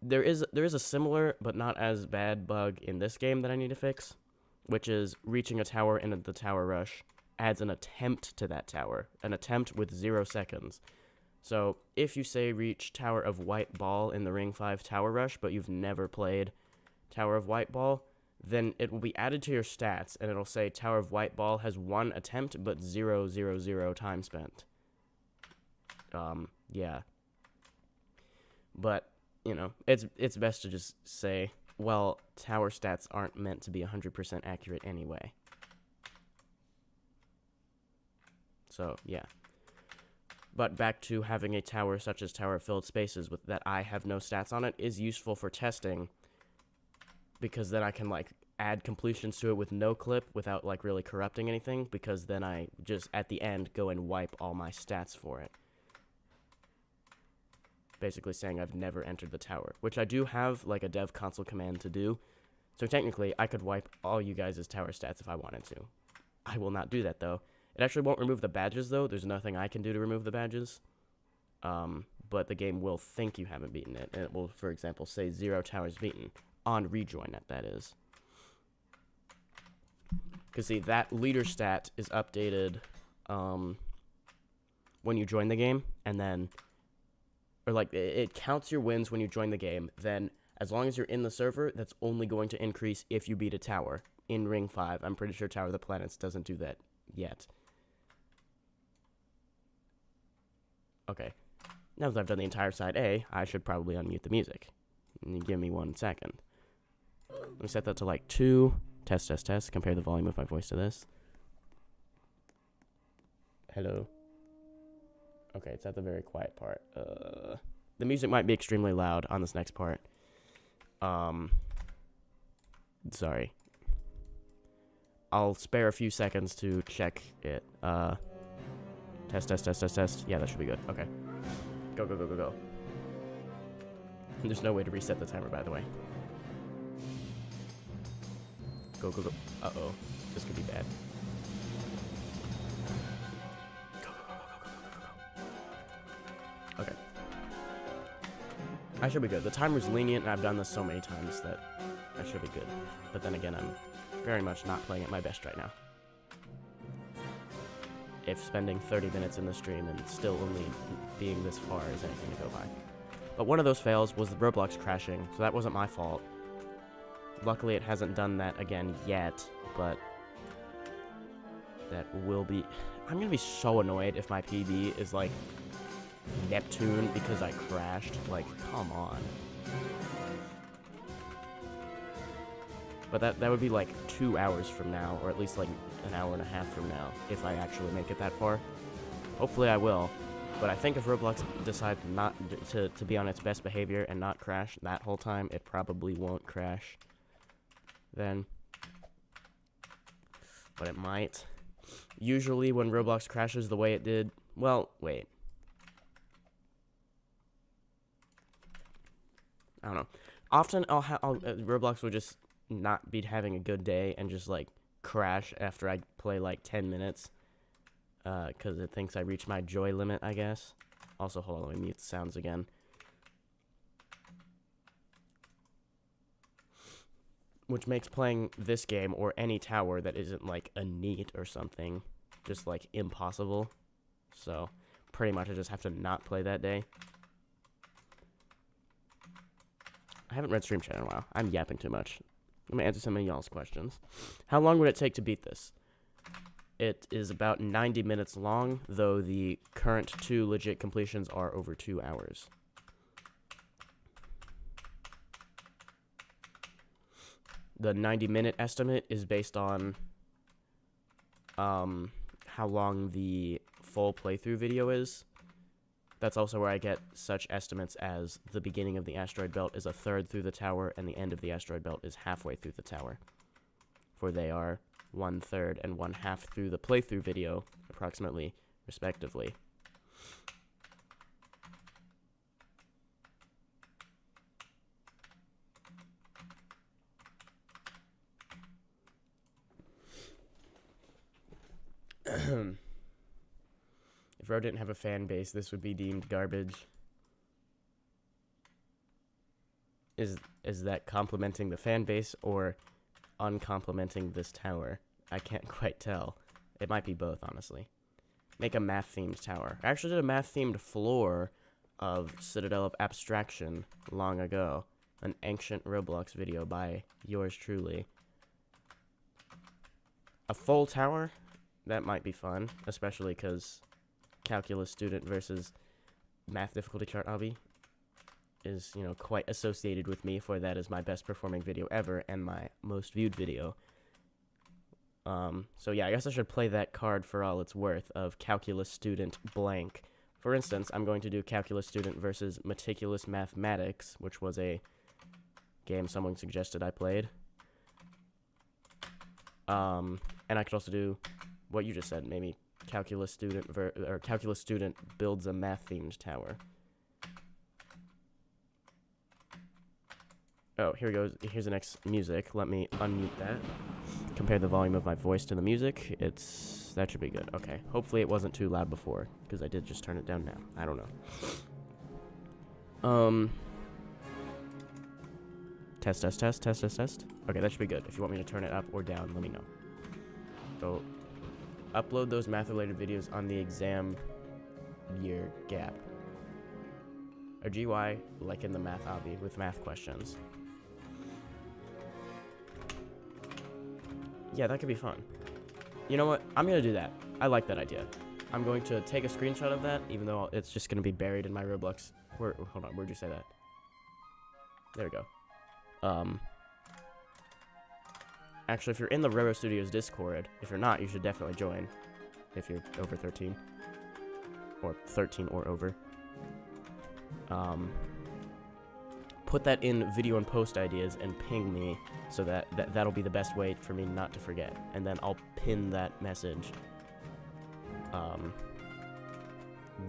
A: there is a similar but not as bad bug in this game that I need to fix, which is reaching a tower in the Tower Rush adds an attempt to that tower. An attempt with 0 seconds. So, if you, say, reach Tower of White Ball in the Ring 5 Tower Rush, but you've never played Tower of White Ball, then it will be added to your stats, and it'll say Tower of White Ball has 1 attempt, but 0, 0, 0 time spent. Yeah. But, you know, it's best to just say, well, tower stats aren't meant to be 100% accurate anyway. So, yeah. But back to having a tower such as Tower of Filled Spaces with that I have no stats on it is useful for testing, because then I can, like, add completions to it with no clip without, like, really corrupting anything, because then I just, at the end, go and wipe all my stats for it. Basically saying I've never entered the tower, which I do have, like, a dev console command to do. So technically, I could wipe all you guys' tower stats if I wanted to. I will not do that, though. It actually won't remove the badges, though. There's nothing I can do to remove the badges. But the game will think you haven't beaten it. And it will, for example, say 0 towers beaten. On rejoin, that is. Because, see, that leader stat is updated when you join the game. And then, or, like, it counts your wins when you join the game. Then, as long as you're in the server, that's only going to increase if you beat a tower. In Ring 5, I'm pretty sure Tower of the Planets doesn't do that yet. Okay, now that I've done the entire side A, I should probably unmute the music. Give me 1 second. Let me set that to, like, 2. Test, test, test. Compare the volume of my voice to this. Hello. Okay, it's at the very quiet part. The music might be extremely loud on this next part. Sorry. I'll spare a few seconds to check it. Test, test, test, test, test. Yeah, that should be good. Okay. Go, go, go, go, go. There's no way to reset the timer, by the way. Go, go, go. Uh-oh. This could be bad. Go, go, go, go, go, go, go, go. Okay. I should be good. The timer's lenient, and I've done this so many times that I should be good. But then again, I'm very much not playing at my best right now. If spending 30 minutes in the stream and still only being this far is anything to go by. But one of those fails was the Roblox crashing, so that wasn't my fault. Luckily, it hasn't done that again yet, but that will be... I'm gonna be so annoyed if my PB is, like, Neptune because I crashed. Like, come on. But that would be, like, 2 hours from now, or at least, like, an hour and a half from now, if I actually make it that far. Hopefully I will. But I think if Roblox decides not to be on its best behavior and not crash that whole time, it probably won't crash then. But it might. Usually when Roblox crashes the way it did... Well, wait. I don't know. Often Roblox will just not be having a good day and just, like, crash after I play, like, 10 minutes. Because it thinks I reached my joy limit, I guess. Also, hold on, let me mute the sounds again. Which makes playing this game, or any tower that isn't, like, a neat or something, just, like, impossible. So, pretty much I just have to not play that day. I haven't read stream chat in a while. I'm yapping too much. Let me answer some of y'all's questions. How long would it take to beat this? It is about 90 minutes long, though the current 2 legit completions are over 2 hours. The 90-minute estimate is based on how long the full playthrough video is. That's also where I get such estimates as the beginning of the asteroid belt is a third through the tower, and the end of the asteroid belt is halfway through the tower. For they are 1/3 and 1/2 through the playthrough video, approximately, respectively. If Roro didn't have a fan base, this would be deemed garbage. Is that complimenting the fan base or uncomplimenting this tower? I can't quite tell. It might be both, honestly. Make a math-themed tower. I actually did a math-themed floor of Citadel of Abstraction long ago. An ancient Roblox video by yours truly. A full tower? That might be fun, especially because calculus student versus math difficulty chart hobby is, you know, quite associated with me, for that is my best performing video ever and my most viewed video. So yeah, I guess I should play that card for all it's worth of calculus student blank. For instance, I'm going to do calculus student versus meticulous mathematics, which was a game someone suggested I played. And I could also do what you just said, maybe calculus student calculus student builds a math-themed tower. Oh, here goes. Here's the next music. Let me unmute that. Compare the volume of my voice to the music. That should be good. Okay. Hopefully it wasn't too loud before, because I did just turn it down now. I don't know. Test. Okay, that should be good. If you want me to turn it up or down, let me know. So, upload those math-related videos on the exam year gap. Or GY, like in the math hobby, with math questions. Yeah, that could be fun. You know what? I'm going to do that. I like that idea. I'm going to take a screenshot of that, even though it's just going to be buried in my Roblox. Hold on, where'd you say that? There we go. Actually, if you're in the Roro Studios Discord, if you're not, you should definitely join. If you're over 13. Or 13 or over. Put that in video and post ideas and ping me, so that'll be the best way for me not to forget. And then I'll pin that message.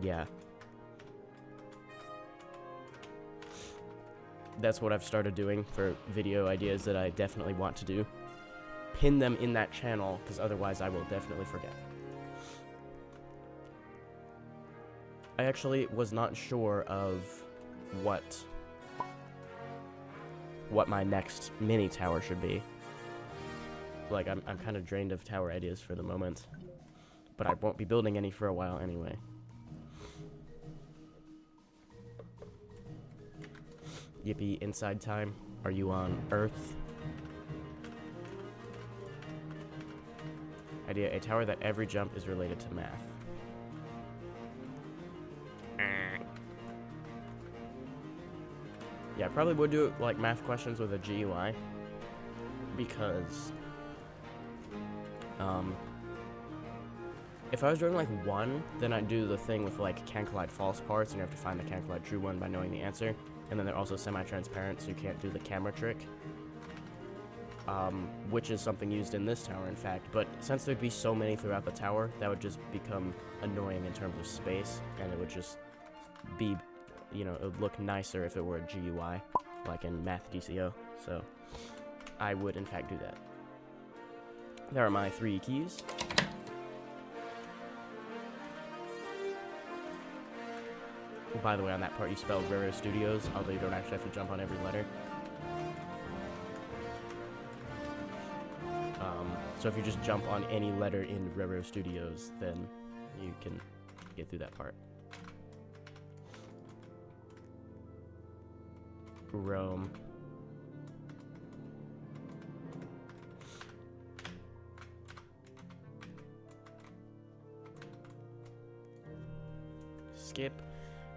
A: Yeah. that's what I've started doing for video ideas that I definitely want to do. Pin them in that channel, because otherwise I will definitely forget. I actually was not sure of what my next mini tower should be. Like, I'm kind of drained of tower ideas for the moment, but I won't be building any for a while anyway. Yippee, inside time. Are you on Earth? Idea, a tower that every jump is related to math. Yeah, I probably would do, like, math questions with a GUI, because, if I was doing, like, one, then I'd do the thing with, like, can collide false parts, and you have to find the can collide true one by knowing the answer, and then they're also semi-transparent, so you can't do the camera trick, which is something used in this tower, in fact, but since there'd be so many throughout the tower, that would just become annoying in terms of space, and it would just be, you know, it would look nicer if it were a GUI, like in Math DCO, so I would, in fact, do that. There are my 3 keys. By the way, on that part, you spelled Roro Studios, although you don't actually have to jump on every letter. So if you just jump on any letter in Roro Studios, then you can get through that part. Rome. Skip.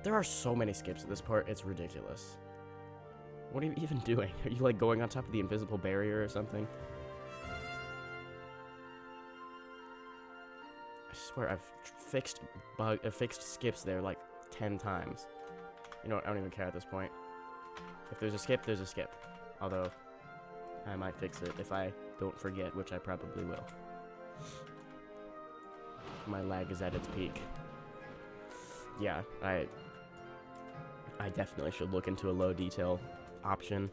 A: There are so many skips at this part, it's ridiculous. What are you even doing? Are you, like, going on top of the invisible barrier or something? I swear, I've fixed skips there, like, 10 times. You know what, I don't even care at this point. If there's a skip, there's a skip. Although, I might fix it if I don't forget, which I probably will. My lag is at its peak. Yeah, I definitely should look into a low detail option.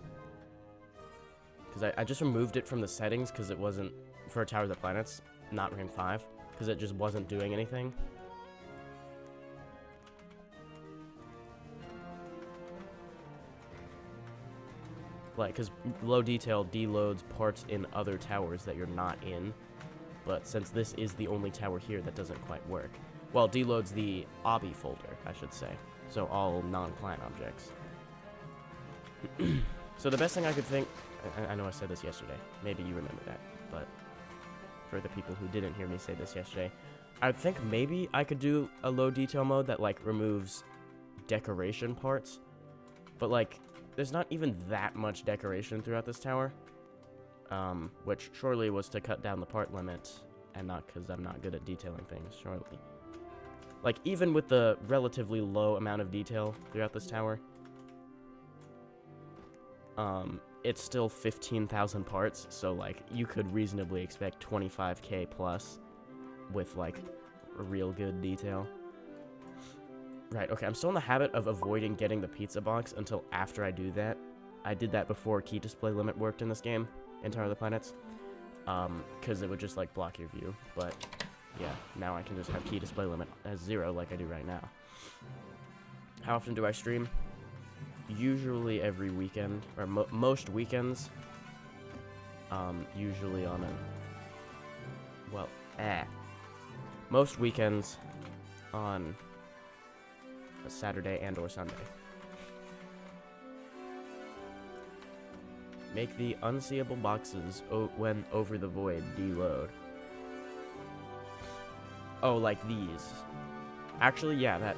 A: Because I just removed it from the settings because it wasn't, for Tower of the Planets, not Ring 5, because it just wasn't doing anything. Like, because low detail deloads parts in other towers that you're not in, but since this is the only tower here, that doesn't quite work. Well, deloads the obby folder, I should say. So all non-client objects. So the best thing I could think, I know I said this yesterday, maybe you remember that, but for the people who didn't hear me say this yesterday, I think maybe I could do a low detail mode that, like, removes decoration parts, but, like, there's not even that much decoration throughout this tower, which surely was to cut down the part limit, and not because I'm not good at detailing things, surely. Like, even with the relatively low amount of detail throughout this tower, it's still 15,000 parts, so, like, you could reasonably expect 25k plus with, like, a real good detail. Right, okay, I'm still in the habit of avoiding getting the pizza box until after I do that. I did that before key display limit worked in this game, in Tower of the Planets, because it would just, like, block your view, but yeah, now I can just have key display limit as 0 like I do right now. How often do I stream? Usually every weekend, or most weekends. Usually on a, well, most weekends on a Saturday and or Sunday. Make the unseeable boxes when over the void deload. Oh, like these. Actually, yeah, that...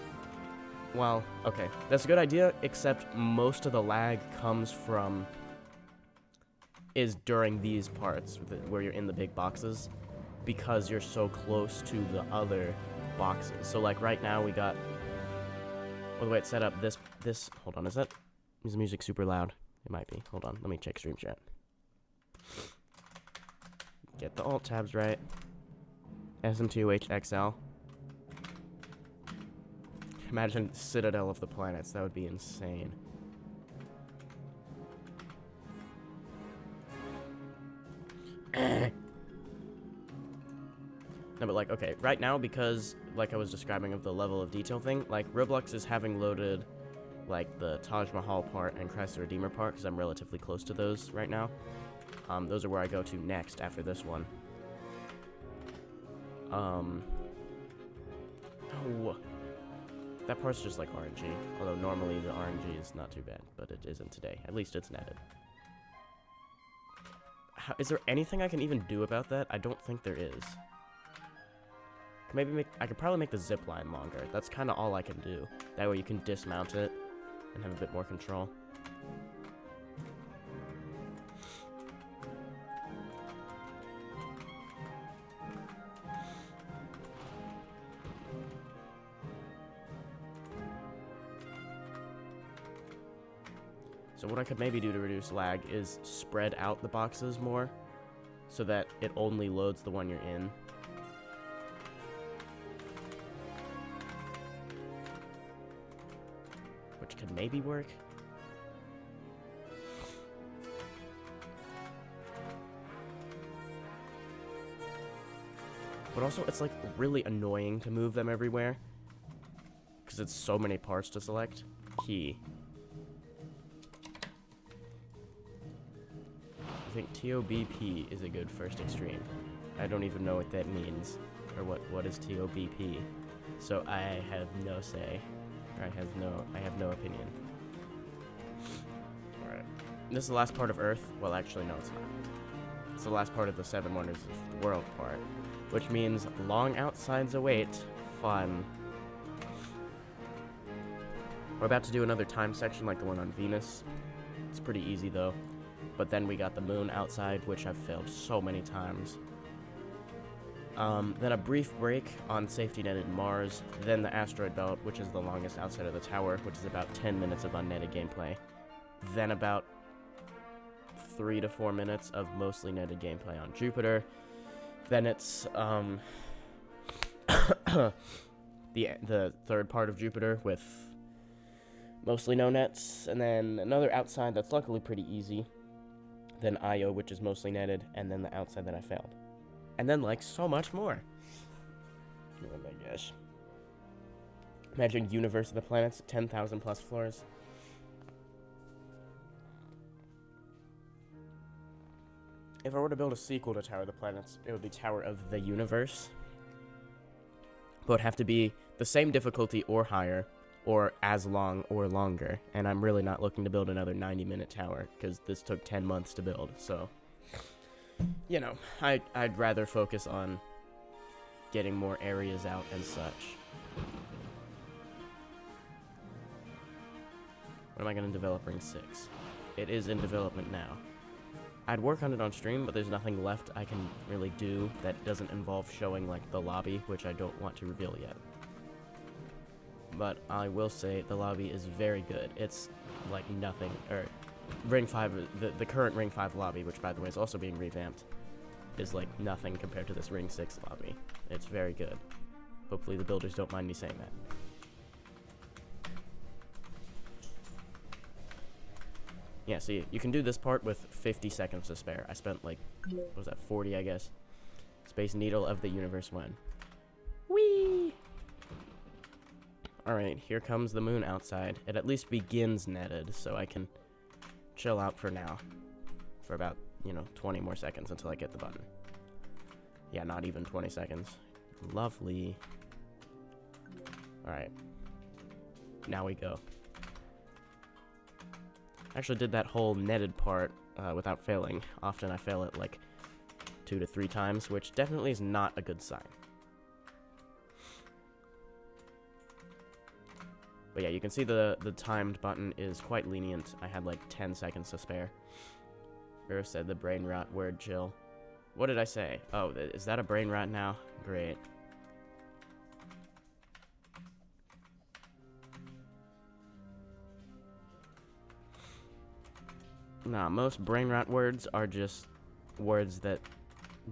A: Well, okay. That's a good idea, except most of the lag comes from... is during these parts, where you're in the big boxes, because you're so close to the other boxes. So, like, right now we got... Well, the way it's set up, this... Hold on, is the music super loud? It might be. Hold on, let me check stream chat. Get the alt tabs right. SMTOH XL. Imagine Citadel of the Planets. That would be insane. like, okay, right now, because, like I was describing of the level of detail thing, like, Roblox is having loaded, like, the Taj Mahal part and Christ the Redeemer part, because I'm relatively close to those right now. Those are where I go to next after this one. Oh. That part's just like RNG, although normally the RNG is not too bad, but it isn't today. At least it's netted. Is there anything I can even do about that? I don't think there is. I could probably make the zip line longer. That's kind of all I can do. That way you can dismount it and have a bit more control. So what I could maybe do to reduce lag is spread out the boxes more so that it only loads the one you're in. Which could maybe work. But also, it's like really annoying to move them everywhere because it's so many parts to select. Key. I think TOBP is a good first extreme. I don't even know what that means, or what is TOBP. So I have no say, or I have no opinion. All right, this is the last part of Earth. Well, actually, no, it's not. It's the last part of the 7 Wonders of the World part, which means long outsides await. Fun. We're about to do another time section like the one on Venus. It's pretty easy though. But then we got the moon outside, which I've failed so many times. Then a brief break on safety netted Mars. Then the asteroid belt, which is the longest outside of the tower, which is about 10 minutes of unnetted gameplay. Then about 3 to 4 minutes of mostly netted gameplay on Jupiter. Then it's the third part of Jupiter with mostly no nets, and then another outside that's luckily pretty easy. Then Io, which is mostly netted, and then the outside that I failed. And then, like, so much more. Oh my gosh. Imagine Universe of the Planets, 10,000 plus floors. If I were to build a sequel to Tower of the Planets, it would be Tower of the Universe. But it would have to be the same difficulty or higher, or as long or longer, and I'm really not looking to build another 90-minute tower, because this took 10 months to build, so, you know, I'd rather focus on getting more areas out and such. When am I going to develop Ring 6? It is in development now. I'd work on it on stream, but there's nothing left I can really do that doesn't involve showing, like, the lobby, which I don't want to reveal yet. But I will say the lobby is very good. It's like nothing, or Ring 5, the current Ring 5 lobby, which by the way is also being revamped, is like nothing compared to this Ring 6 lobby. It's very good. Hopefully the builders don't mind me saying that. Yeah, so you can do this part with 50 seconds to spare. I spent like, what was that, 40 I guess. Space Needle of the Universe when. Whee! Alright, here comes the moon outside. It at least begins netted, so I can chill out for now. For about, 20 more seconds until I get the button. Yeah, not even 20 seconds. Lovely. Alright. Now we go. Actually did that whole netted part without failing. Often I fail it like 2 to 3 times, which definitely is not a good sign. But yeah, you can see the timed button is quite lenient. I had like 10 seconds to spare. Roro said the brain rot word chill. What did I say? Oh, is that a brain rot now? Great. Nah, most brain rot words are just words that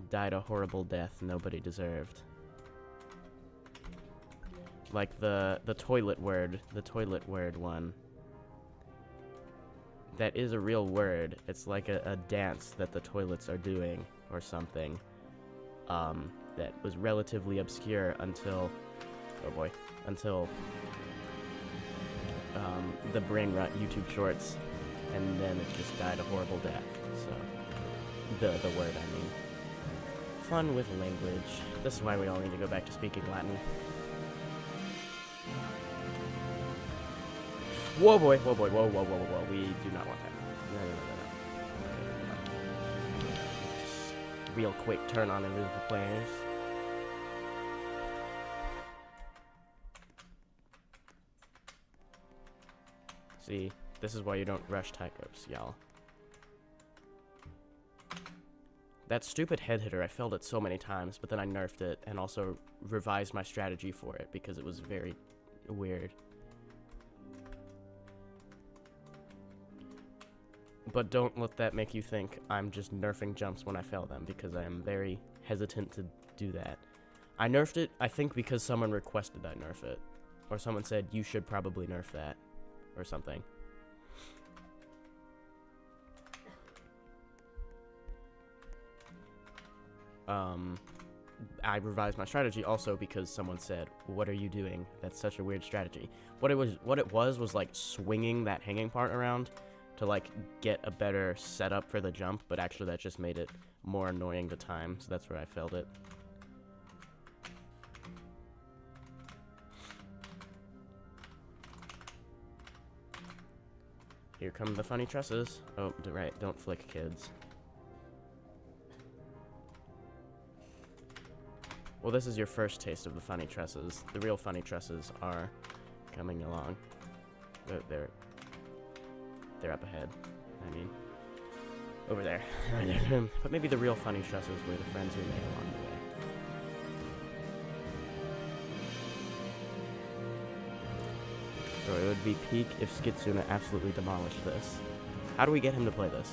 A: died a horrible death nobody deserved. Like the toilet word one. That is a real word. It's like a dance that the toilets are doing or something. that was relatively obscure until, oh boy, until the brain rot YouTube Shorts, and then it just died a horrible death. So, the word, I mean. Fun with language. This is why we all need to go back to speaking Latin. Whoa, boy, whoa, boy, whoa, whoa, whoa, whoa, we do not want that. No, no, no, no, no. Just real quick turn on invisible players. See, this is why you don't rush types, y'all. That stupid head hitter, I failed it so many times, but then I nerfed it and also revised my strategy for it because it was very weird. But don't let that make you think I'm just nerfing jumps when I fail them, because I am very hesitant to do that. I nerfed it, I think, because someone requested I nerf it. Or someone said, you should probably nerf that. Or something. I revised my strategy also because someone said, what are you doing? That's such a weird strategy. What it was like swinging that hanging part around to like get a better setup for the jump, but actually that just made it more annoying to time, so that's where I failed it. Here come the funny tresses. Oh, right, don't flick, kids. Well, this is your first taste of the funny tresses. The real funny tresses are coming along. They're up ahead. I mean, over there. But maybe the real funny tresses were the friends we made along the way. So it would be peak if Skitsuna absolutely demolished this. How do we get him to play this?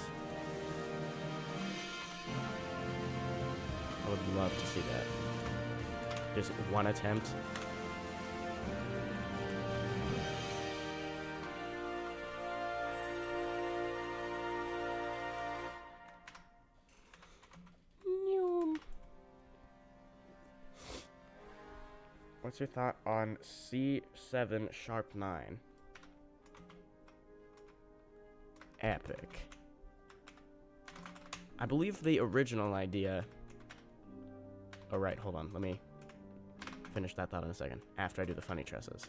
A: I would love to see that. Just one attempt. What's your thought on C7 sharp 9? Epic. I believe the original idea... Oh, right, hold on. Let me finish that thought in a second. After I do the funny tresses.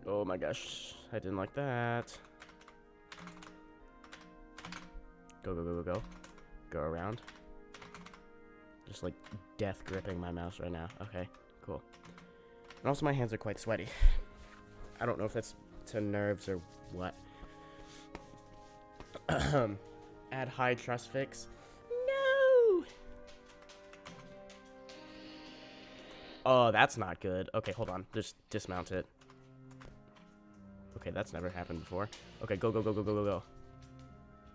A: Oh my gosh. I didn't like that. Go, go, go, go, go. Go around. Just like death gripping my mouse right now. Okay, cool. And also my hands are quite sweaty. I don't know if that's to nerves or what. Add high trust fix. No! Oh, that's not good. Okay, hold on. Just dismount it. Okay, that's never happened before. Okay, go, go, go, go, go, go, go.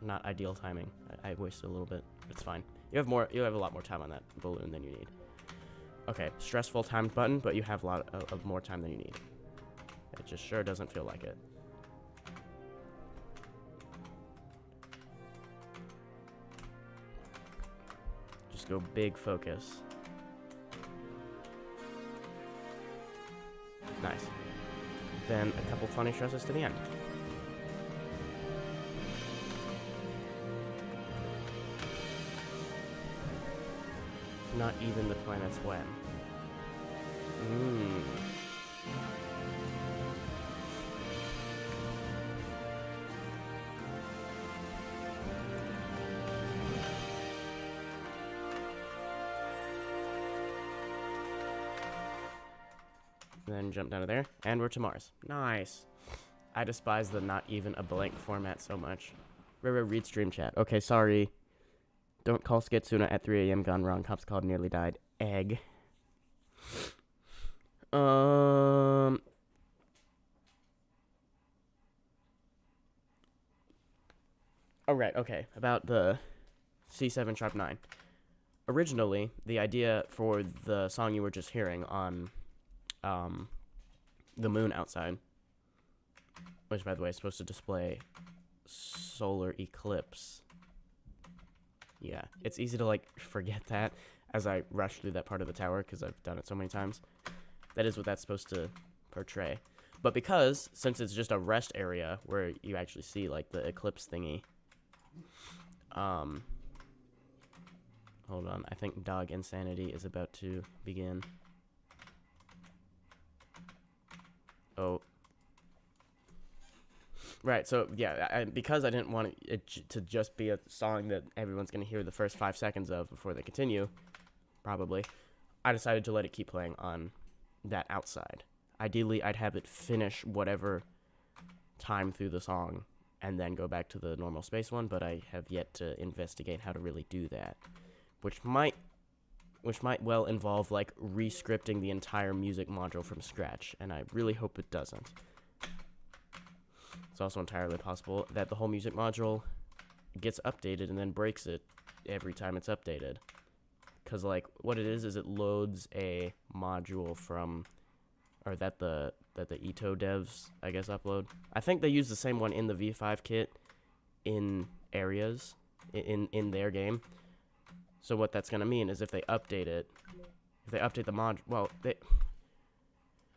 A: Not ideal timing. I wasted a little bit. It's fine. You have a lot more time on that balloon than you need. Okay, stressful timed button, but you have a lot of more time than you need. It just sure doesn't feel like it. Just go big focus. Nice. Then a couple funny stresses to the end. Not even the planet's when. Then jump down to there, and we're to Mars. Nice. I despise the not even a blank format so much. Roro, read stream chat. Okay, sorry. Don't call Skitsuna at 3 a.m. Gone wrong. Cops called, nearly died. Egg. Alright, okay. About the C7 sharp 9. Originally, the idea for the song you were just hearing on the moon outside, which, by the way, is supposed to display solar eclipse. Yeah, it's easy to, like, forget that as I rush through that part of the tower because I've done it so many times. That is what that's supposed to portray. But because, since it's just a rest area where you actually see, like, the eclipse thingy, hold on, I think Dog Insanity is about to begin. Oh. Right, so, yeah, because I didn't want it to just be a song that everyone's going to hear the first 5 seconds of before they continue, probably, I decided to let it keep playing on that outside. Ideally, I'd have it finish whatever time through the song and then go back to the normal space one, but I have yet to investigate how to really do that, which might well involve, like, re-scripting the entire music module from scratch, and I really hope it doesn't. It's also entirely possible that the whole music module gets updated and then breaks it every time it's updated. Because, like, what it is it loads a module from, or that the EToH devs, I guess, upload. I think they use the same one in the V5 kit in areas, in their game. So what that's going to mean is if they update it, if they update the module, well,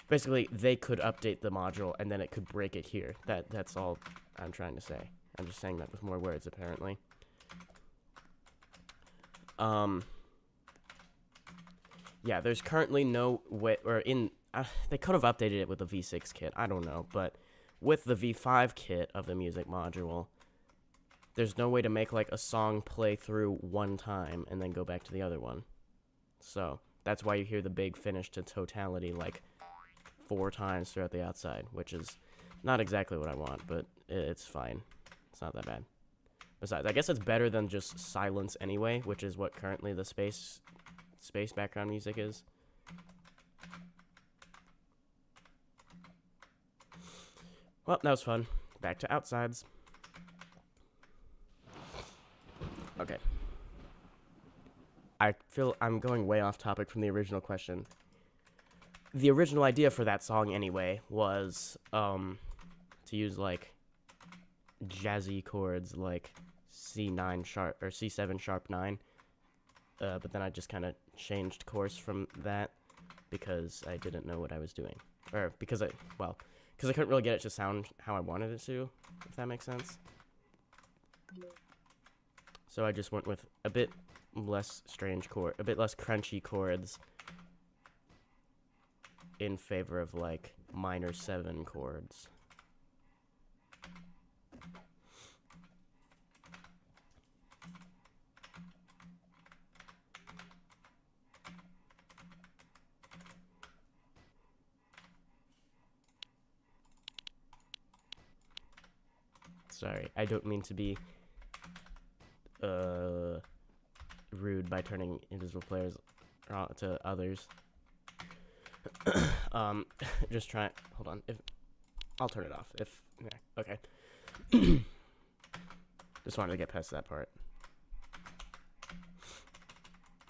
A: basically, they could update the module, and then it could break it here. That's all I'm trying to say. I'm just saying that with more words, apparently. Yeah, there's currently no way, or they could have updated it with the V6 kit, I don't know, but with the V5 kit of the music module, there's no way to make, like, a song play through one time and then go back to the other one. So, that's why you hear the big finish to totality, like, 4 times throughout the outside, which is not exactly what I want, but it's fine. It's not that bad. Besides, I guess it's better than just silence anyway, which is what currently the space background music is. Well, that was fun. Back to outsides. Okay. I feel I'm going way off topic from the original question. The original idea for that song, anyway, was to use, like, jazzy chords like C9 sharp or C7 sharp 9. But then I just kind of changed course from that because I didn't know what I was doing, or because I couldn't really get it to sound how I wanted it to, if that makes sense. So I just went with a bit less strange a bit less crunchy chords in favor of, like, minor 7 chords. Sorry, I don't mean to be rude by turning invisible players to others. Just try. Hold on. I'll turn it off. Yeah, okay. Just wanted to get past that part.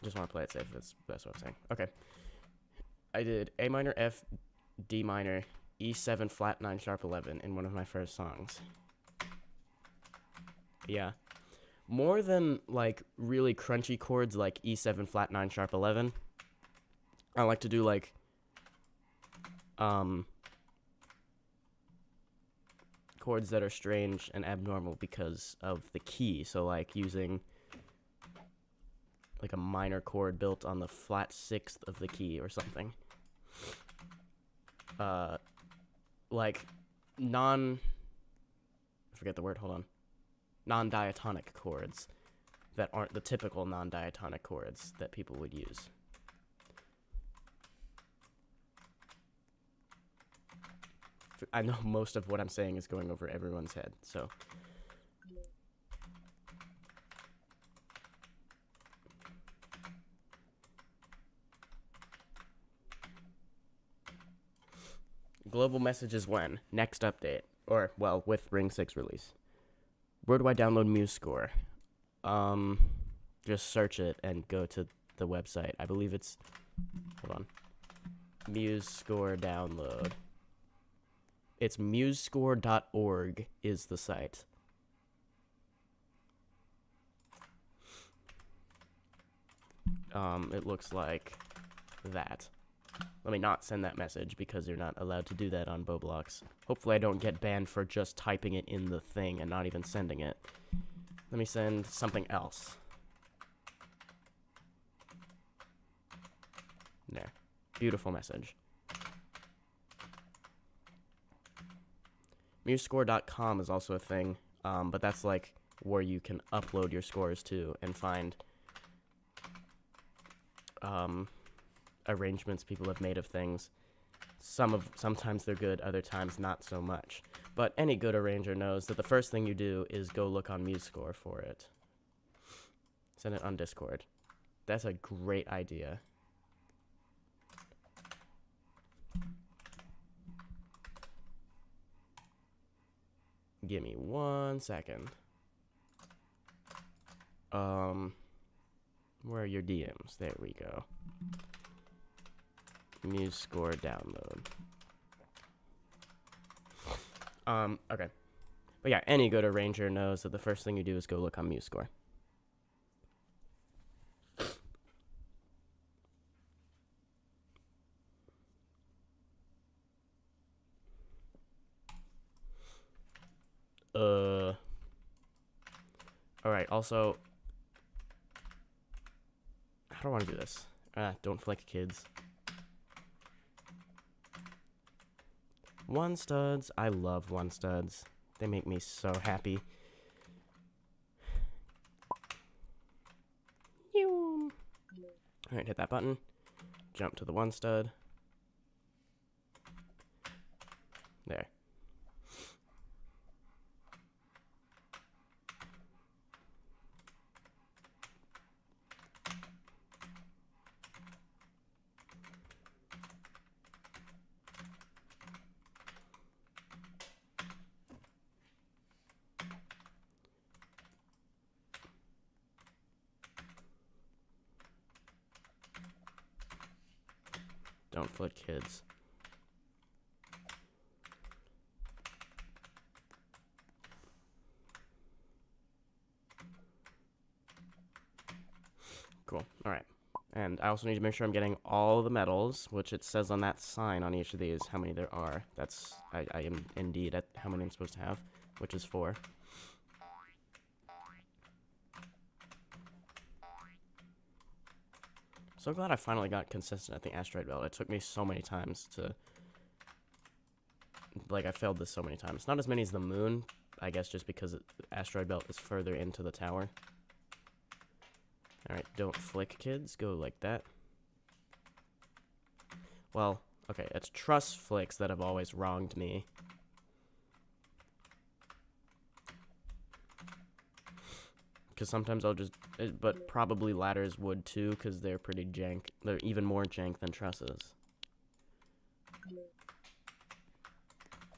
A: Just want to play it safe. That's what I'm saying. Okay. I did A minor, F, D minor, E7 flat 9 sharp 11 in one of my first songs. Yeah. More than, like, really crunchy chords like E7 flat 9 sharp 11, I like to do, like, chords that are strange and abnormal because of the key. So, like, using, like, a minor chord built on the flat 6th of the key or something. Like, I forget the word, hold on. Non-diatonic chords that aren't the typical non-diatonic chords that people would use. I know most of what I'm saying is going over everyone's head, so. Global messages when? Next update. Or, well, with Ring 6 release. Where do I download MuseScore? Just search it and go to the website. I believe it's, hold on, MuseScore download. It's musescore.org is the site. it looks like that. Let me not send that message because you're not allowed to do that on Roblox. Hopefully I don't get banned for just typing it in the thing and not even sending it. Let me send something else. There. Beautiful message. MuseScore.com is also a thing, but that's like where you can upload your scores to and find arrangements people have made of things. Sometimes they're good, other times not so much. But any good arranger knows that the first thing you do is go look on MuseScore for it. Send it on Discord. That's a great idea. Give me 1 second. Where are your DMs? There we go. MuseScore download. Okay. But yeah, any good arranger knows that the first thing you do is go look on MuseScore. Alright, also, how do I want to do this? Don't flick kids. One studs. I love one studs. They make me so happy. Alright, hit that button. Jump to the one stud. There. Don't flick kids. Cool. Alright. And I also need to make sure I'm getting all the medals, which it says on that sign on each of these how many there are. That's, I am indeed at how many I'm supposed to have, which is 4. So glad I finally got consistent at the asteroid belt. It took me so many times to... Like, I failed this so many times. Not as many as the moon, I guess just because the asteroid belt is further into the tower. Alright, don't flick, kids. Go like that. Well, okay, it's trust flicks that have always wronged me. Because sometimes I'll just... But probably ladders would too, because they're pretty jank. They're even more jank than trusses.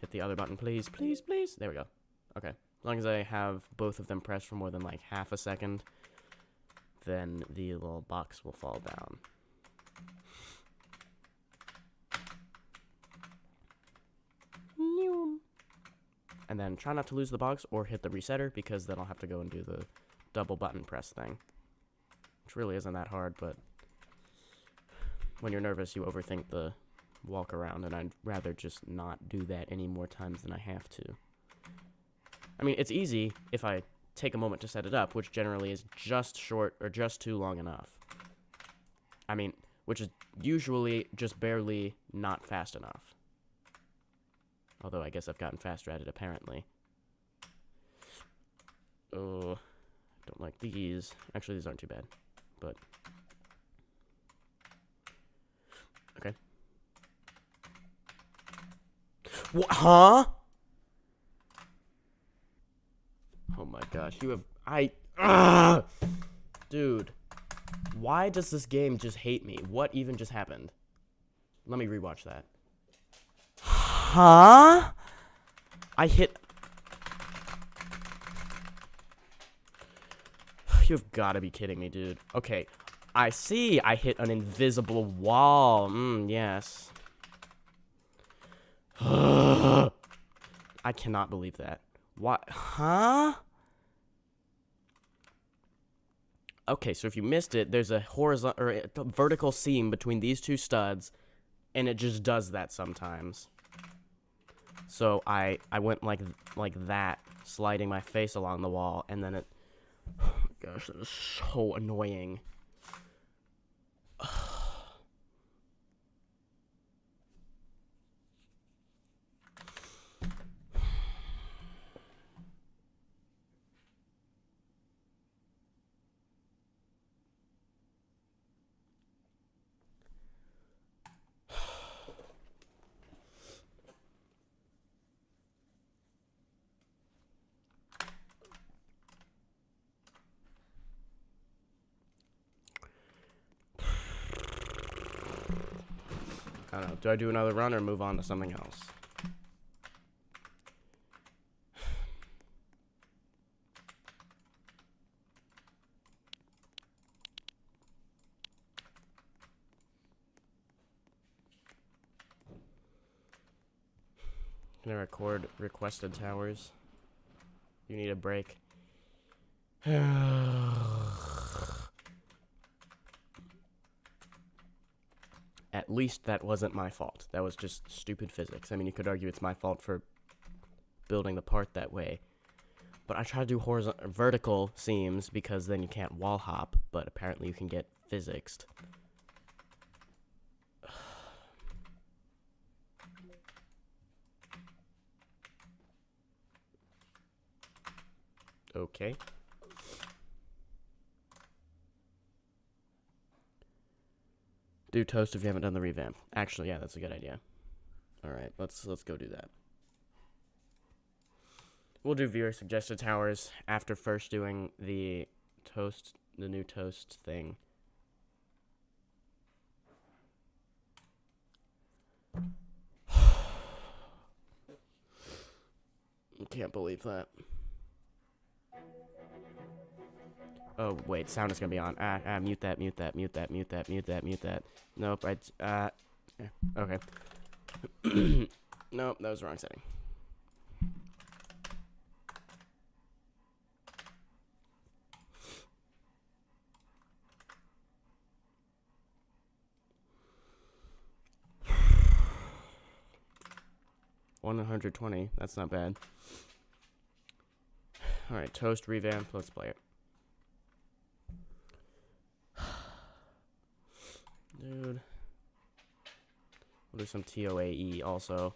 A: Hit the other button, please, please, please. There we go. Okay. As long as I have both of them pressed for more than like half a second, then the little box will fall down. And then try not to lose the box or hit the resetter, because then I'll have to go and do the double button press thing. Which really isn't that hard, but when you're nervous, you overthink the walk around, and I'd rather just not do that any more times than I have to. I mean, it's easy if I take a moment to set it up, which generally is just short or just too long enough. I mean, which is usually just barely not fast enough. Although I guess I've gotten faster at it, apparently. Oh, don't like these. Actually, these aren't too bad, but... Okay. What? Huh? Oh my gosh, you have... Dude. Why does this game just hate me? What even just happened? Let me rewatch that. Huh? I hit... You've got to be kidding me, dude. Okay, I see. I hit an invisible wall. Yes. I cannot believe that. What? Huh? Okay, so if you missed it, there's a horizontal or a vertical seam between these two studs, and it just does that sometimes. So I went like that, sliding my face along the wall, and then it. Oh my gosh, that is so annoying. I don't know. Do I do another run or move on to something else? Can I record requested towers? You need a break. At least that wasn't my fault. That was just stupid physics. I mean, you could argue it's my fault for building the part that way. But I try to do horizontal, vertical seams because then you can't wall hop, but apparently you can get physicsed. Okay. Do toast if you haven't done the revamp. Actually, yeah, that's a good idea. All right, let's go do that. We'll do viewer suggested towers after first doing the new toast thing. Can't believe that. Oh, wait, sound is gonna be on. Mute that, mute that, mute that, mute that, mute that, mute that. Nope, okay. Nope, that was the wrong setting. $120, that's not bad. Alright, toast revamp, let's play it. Dude. We'll do some TOAE also.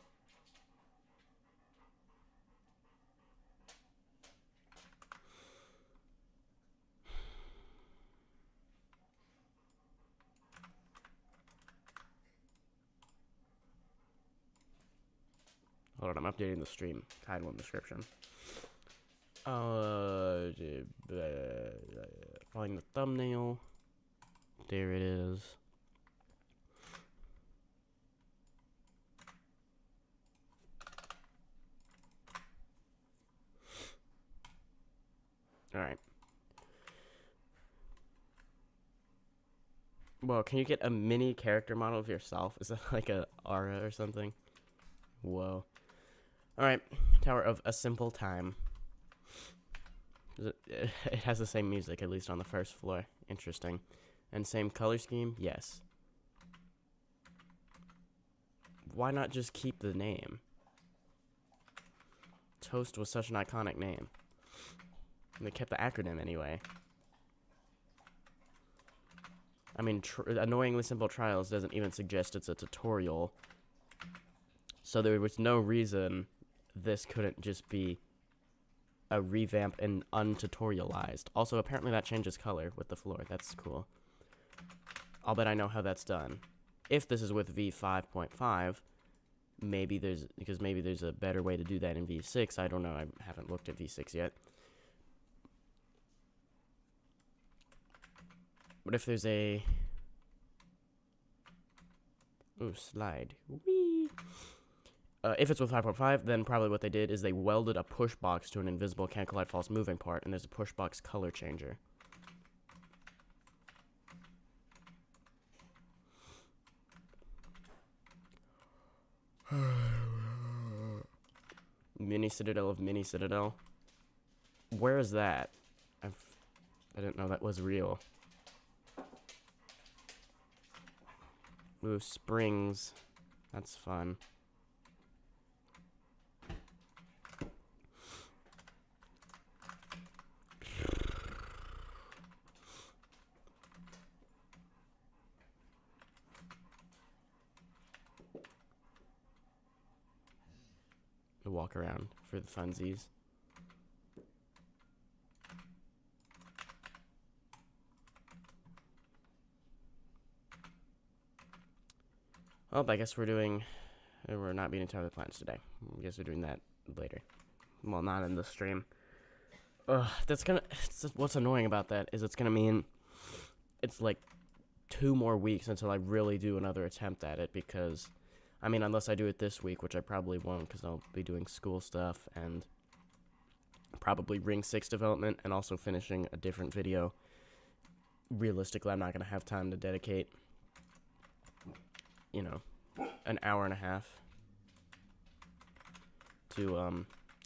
A: Hold on, I'm updating the stream. Title and description. Find the thumbnail. There it is. Alright. Well, can you get a mini character model of yourself? Is that like a aura or something? Whoa. Alright. Tower of a Simple Time. It has the same music, at least on the first floor. Interesting. And same color scheme? Yes. Why not just keep the name? Toast was such an iconic name. And they kept the acronym anyway. I mean, Annoyingly Simple Trials doesn't even suggest it's a tutorial. So there was no reason this couldn't just be a revamp and untutorialized. Also, apparently that changes color with the floor. That's cool. I'll bet I know how that's done. If this is with V5.5, maybe there's a better way to do that in V6. I don't know. I haven't looked at V6 yet. What if there's a... Ooh, slide. Whee! If it's with 5.5, then probably what they did is they welded a push box to an invisible can't collide false moving part, and there's a push box color changer. Mini Citadel of Mini Citadel. Where is that? I didn't know that was real. Ooh, springs. That's fun. Walk around for the funsies. Well, I guess we're not beating Tower of the Planets today. I guess we're doing that later. Well, not in the stream. Ugh, what's annoying about that is it's gonna mean it's like 2 more weeks until I really do another attempt at it, because, I mean, unless I do it this week, which I probably won't, because I'll be doing school stuff and probably Ring 6 development and also finishing a different video. Realistically, I'm not gonna have time to dedicate, you know, an hour and a half to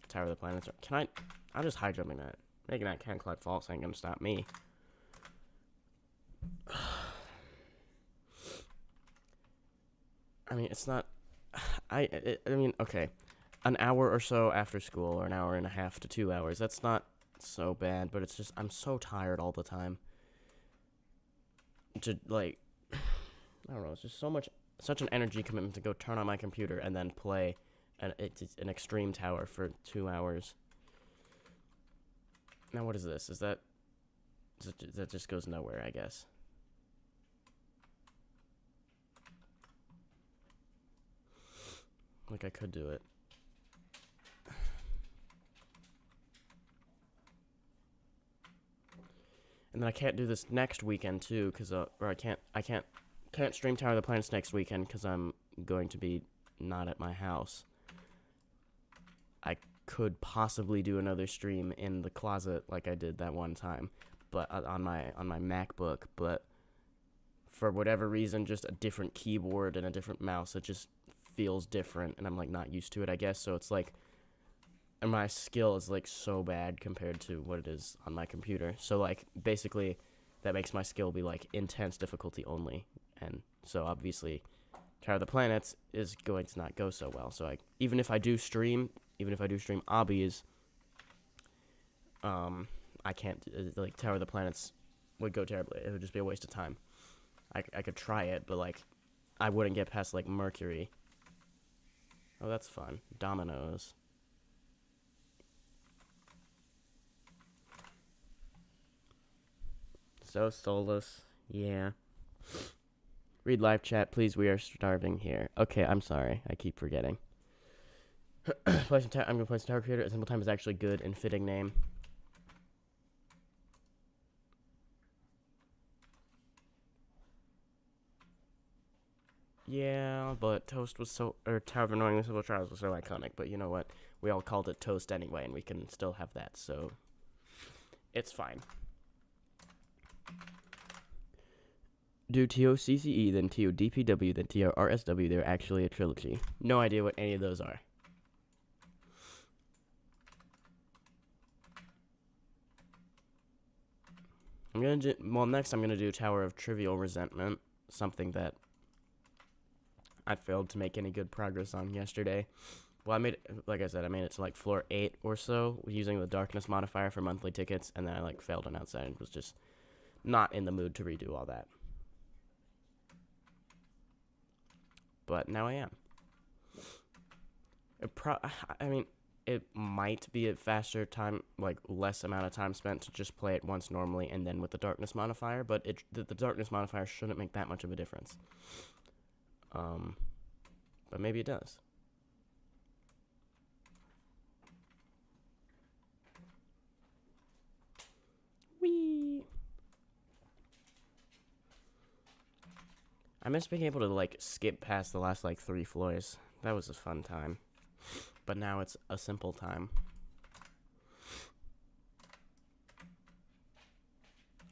A: Tower of the Planets. I'm just high jumping that. Making that can't collide false ain't gonna stop me. I mean, it's not. I mean, okay, an hour or so after school, or an hour and a half to 2 hours. That's not so bad, but it's just I'm so tired all the time. To like, I don't know. It's just such an energy commitment to go turn on my computer and then play it's an extreme tower for 2 hours. Now what is this? That just goes nowhere, I guess. Like, I could do it. And then I can't do this next weekend too, cause or I can't stream Tower of the Planets next weekend because I'm going to be not at my house. I could possibly do another stream in the closet like I did that one time, but on my MacBook, but for whatever reason, just a different keyboard and a different mouse, it just feels different, and I'm like not used to it, I guess. So it's like, and my skill is like so bad compared to what it is on my computer. So like basically that makes my skill be like intense difficulty only, and so obviously Tower of the Planets is going to not go so well. So even if I do stream obbies, I can't, like, Tower of the Planets would go terribly. It would just be a waste of time. I could try it, but like I wouldn't get past like Mercury. Oh, that's fun. Dominoes. So soulless. Yeah. Read live chat, please. We are starving here. Okay, I'm sorry. I keep forgetting. I'm gonna play some Tower Creator. A Simple Time is actually good and fitting name. Yeah, but Toast was Tower of Annoying Civil Trials was so iconic. But you know what? We all called it Toast anyway, and we can still have that, so it's fine. Do TOCCE, then TODPW, then TRSW. They're actually a trilogy. No idea what any of those are. Next I'm gonna do Tower of Trivial Resentment, something that I failed to make any good progress on yesterday. Well, like I said, I made it to like floor 8 or so using the darkness modifier for monthly tickets, and then I like failed on outside and was just not in the mood to redo all that. But now I am. I mean, it might be a faster time, like less amount of time spent to just play it once normally and then with the darkness modifier, but the darkness modifier shouldn't make that much of a difference. But maybe it does. Whee! I miss being able to like skip past the last like 3 floors. That was a fun time. But now it's a simple time.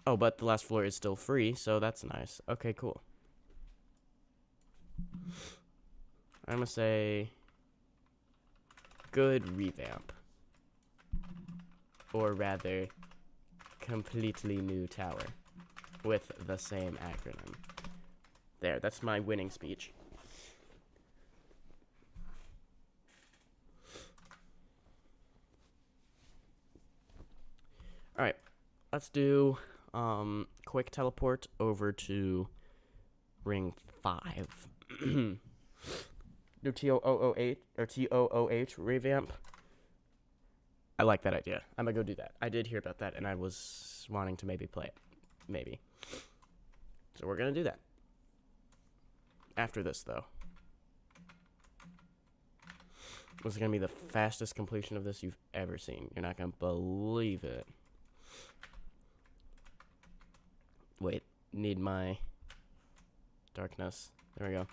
A: Oh, but the last floor is still free, so that's nice. Okay, cool. I'm gonna say good revamp. Or rather, completely new tower with the same acronym. There, that's my winning speech. Alright, let's do quick teleport over to ring 5. Do EToH or EToH revamp. I like that idea. I'm gonna go do that. I did hear about that and I was wanting to maybe play it. Maybe. So we're gonna do that. After this though. This is gonna be the fastest completion of this you've ever seen. You're not gonna believe it. Wait, need my darkness. There we go.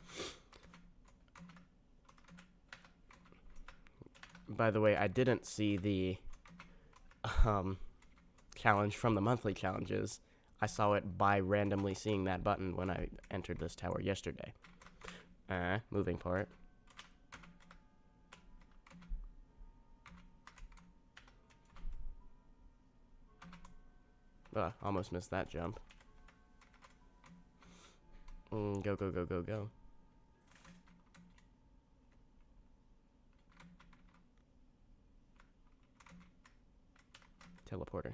A: By the way, I didn't see the challenge from the monthly challenges. I saw it by randomly seeing that button when I entered this tower yesterday. Moving part. Almost missed that jump. Go, go, go, go, go. Teleporter.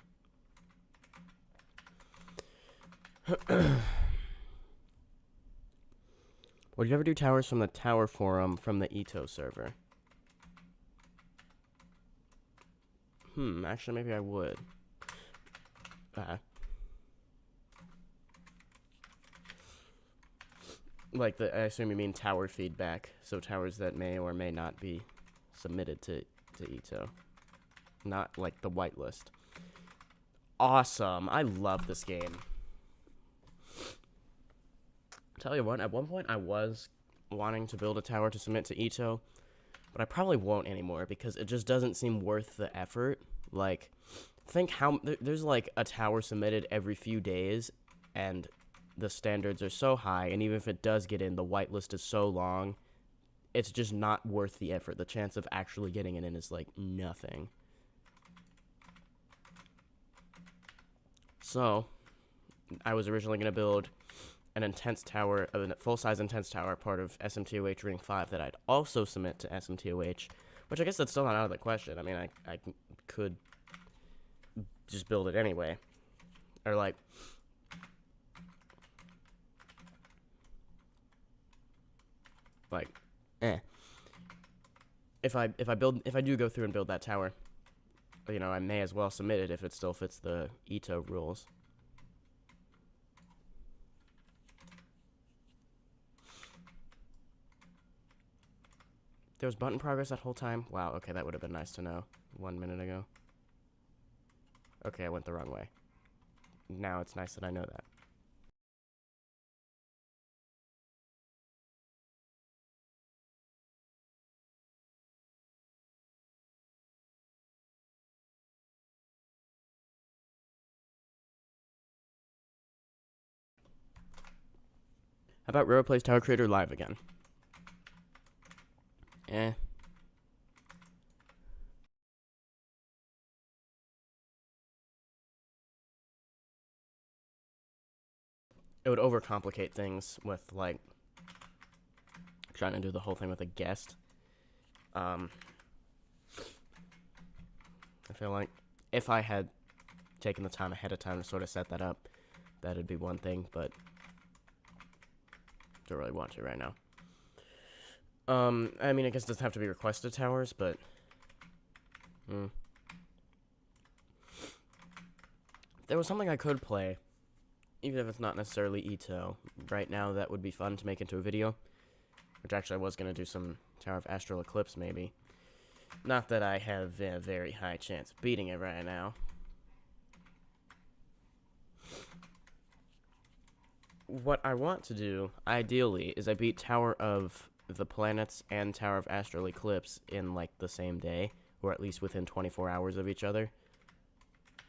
A: Would you ever do towers from the tower forum from the EToH server? Actually maybe I would. Like I assume you mean tower feedback, so towers that may or may not be submitted to EToH. Not like the whitelist. Awesome. I love this game. Tell you what, at one point I was wanting to build a tower to submit to EToH, but I probably won't anymore because it just doesn't seem worth the effort. Like, think how there's like a tower submitted every few days, and the standards are so high, and even if it does get in, the whitelist is so long, it's just not worth the effort. The chance of actually getting it in is like nothing. So, I was originally going to build an intense tower, a full-size intense tower, part of SMToH Ring 5 that I'd also submit to SMToH, which I guess that's still not out of the question. I mean, I could just build it anyway. Or like, if I do go through and build that tower, you know, I may as well submit it if it still fits the EToH rules. There was button progress that whole time? Wow, okay, that would have been nice to know 1 minute ago. Okay, I went the wrong way. Now it's nice that I know that. How about Roro plays Tower Creator live again? It would overcomplicate things with, like, trying to do the whole thing with a guest. I feel like if I had taken the time ahead of time to sort of set that up, that'd be one thing, but don't really want to right now. I mean, I guess it doesn't have to be requested towers, but if there was something I could play, even if it's not necessarily EToH, right now that would be fun to make into a video, which actually I was going to do some Tower of Astral Eclipse, maybe. Not that I have a very high chance of beating it right now. What I want to do, ideally, is I beat Tower of the Planets and Tower of Astral Eclipse in, like, the same day, or at least within 24 hours of each other.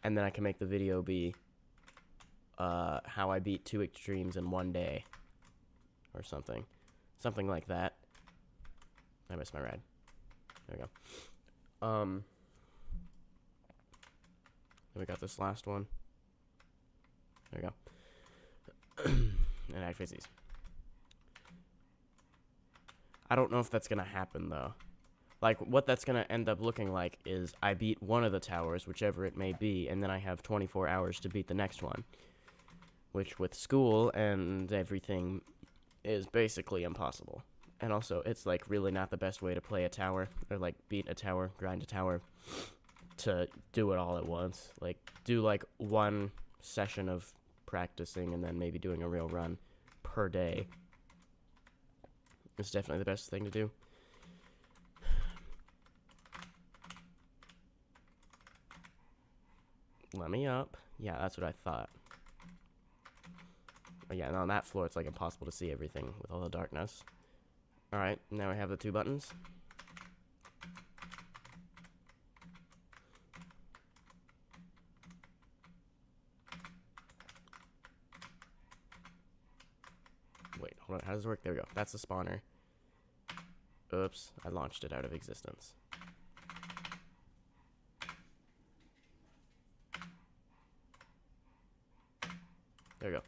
A: And then I can make the video be how I beat 2 extremes in 1 day, or something. Something like that. I missed my ride. There we go. Then we got this last one. There we go. And activate these. I don't know if that's gonna happen though. Like, what that's gonna end up looking like is I beat one of the towers, whichever it may be, and then I have 24 hours to beat the next one. Which, with school and everything, is basically impossible. And also, it's, like, really not the best way to play a tower, or, like, beat a tower, grind a tower, to do it all at once. Like, do, like, one session of practicing and then maybe doing a real run per day. It's definitely the best thing to do. Let me up. Yeah, that's what I thought. Oh, yeah, and on that floor, it's, like, impossible to see everything with all the darkness. Alright, now I have the 2 buttons. Wait, hold on, how does it work? There we go. That's the spawner. Oops, I launched it out of existence. There we go.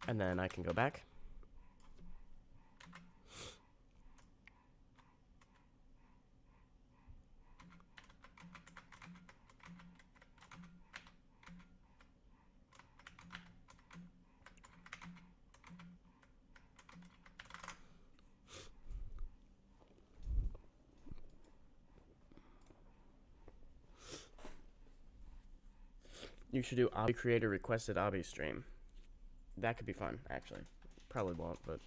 A: And then I can go back. You should do obby creator requested obby stream. That could be fun, actually. Probably won't, but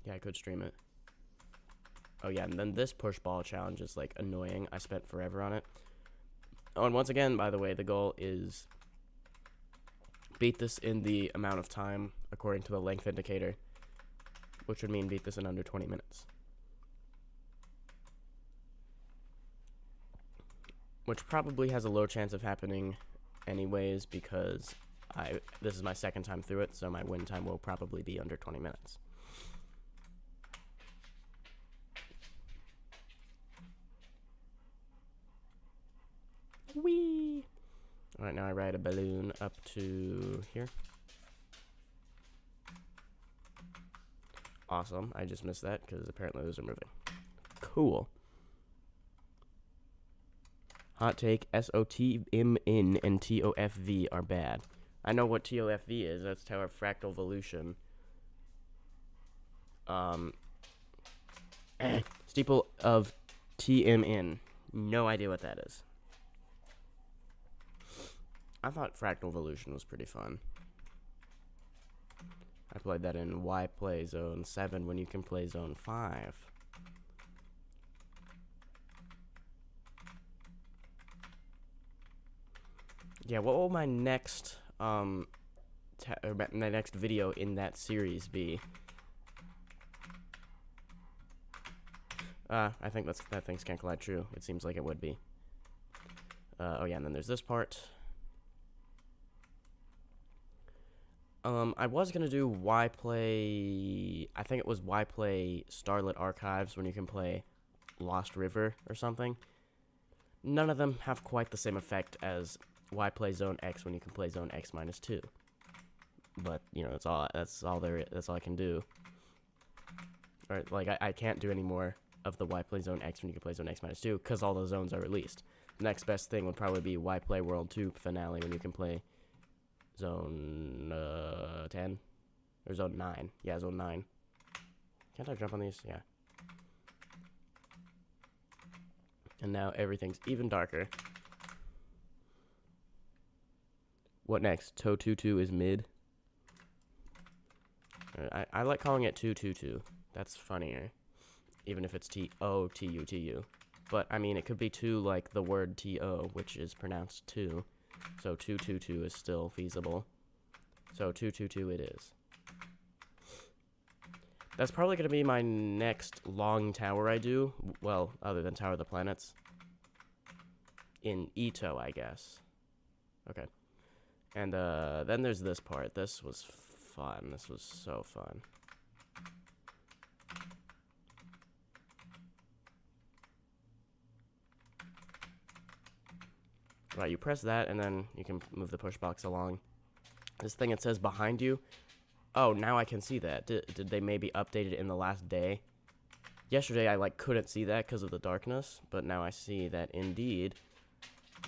A: yeah, I could stream it. Oh yeah, and then this push ball challenge is like annoying. I spent forever on it. Oh, and once again, by the way, the goal is beat this in the amount of time according to the length indicator, which would mean beat this in under 20 minutes. Which probably has a low chance of happening anyways, because this is my second time through it, so my win time will probably be under 20 minutes. Whee! Alright, now I ride a balloon up to here. Awesome, I just missed that because apparently those are moving. Cool. Hot take, SOTMN and TOFV are bad. I know what TOFV is, that's Tower Fractal Evolution. Steeple of TMN. No idea what that is. I thought Fractal Evolution was pretty fun. I played that in Why Play Zone 7 when you can play Zone 5. Yeah, what will my next my next video in that series be? I think that things can't collide true. It seems like it would be. Oh yeah, and then there's this part. I was gonna do Why Play. I think it was Why Play Starlit Archives when you can play Lost River or something. None of them have quite the same effect as Why Play Zone X when you can play Zone X -2. But you know, that's all I can do. Or like I can't do any more of the Why Play Zone X when you can play Zone X -2 because all the zones are released. The next best thing would probably be Why Play World 2 finale when you can play Zone 10 or Zone 9. Yeah, Zone 9. Can't I jump on these? Yeah. And now everything's even darker. What next? TOH22 is mid. I like calling it 222. That's funnier. Even if it's TOTUTU. But, I mean, it could be 2 like the word TO, which is pronounced 2. So 222 is still feasible. So 222 it is. That's probably going to be my next long tower I do. Well, other than Tower of the Planets. In EToH, I guess. Okay. And then there's this part. This was fun. This was so fun. Right, you press that, and then you can move the push box along. This thing, it says behind you. Oh, now I can see that. Did they maybe update it in the last day? Yesterday, I, like, couldn't see that because of the darkness, but now I see that, indeed,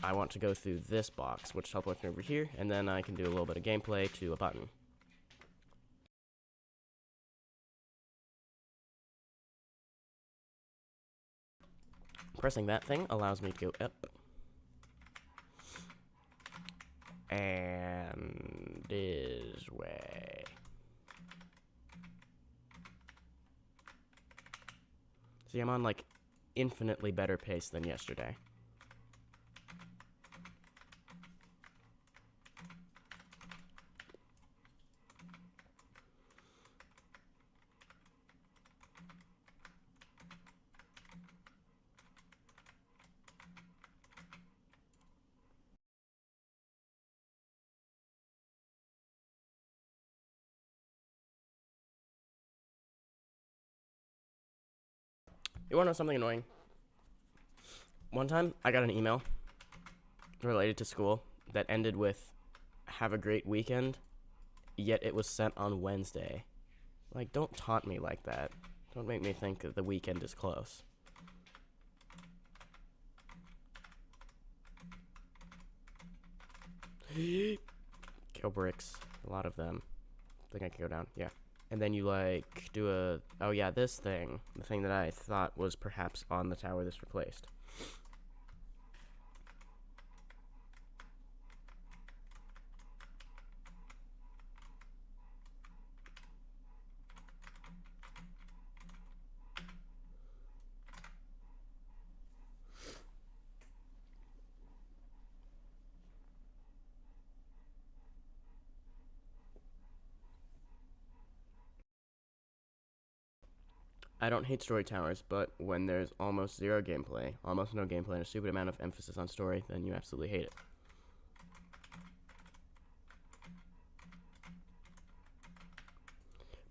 A: I want to go through this box, which teleports me over here, and then I can do a little bit of gameplay to a button. Pressing that thing allows me to go up. And this way. See, I'm on, like, infinitely better pace than yesterday. You wanna know something annoying? One time, I got an email related to school that ended with, "Have a great weekend," yet it was sent on Wednesday. Like, don't taunt me like that. Don't make me think that the weekend is close. Kill bricks. A lot of them. I think I can go down. Yeah. And then you, like, do a... Oh, yeah, this thing. The thing that I thought was perhaps on the tower this replaced. I don't hate story towers, but when there's almost zero gameplay, almost no gameplay, and a stupid amount of emphasis on story, then you absolutely hate it.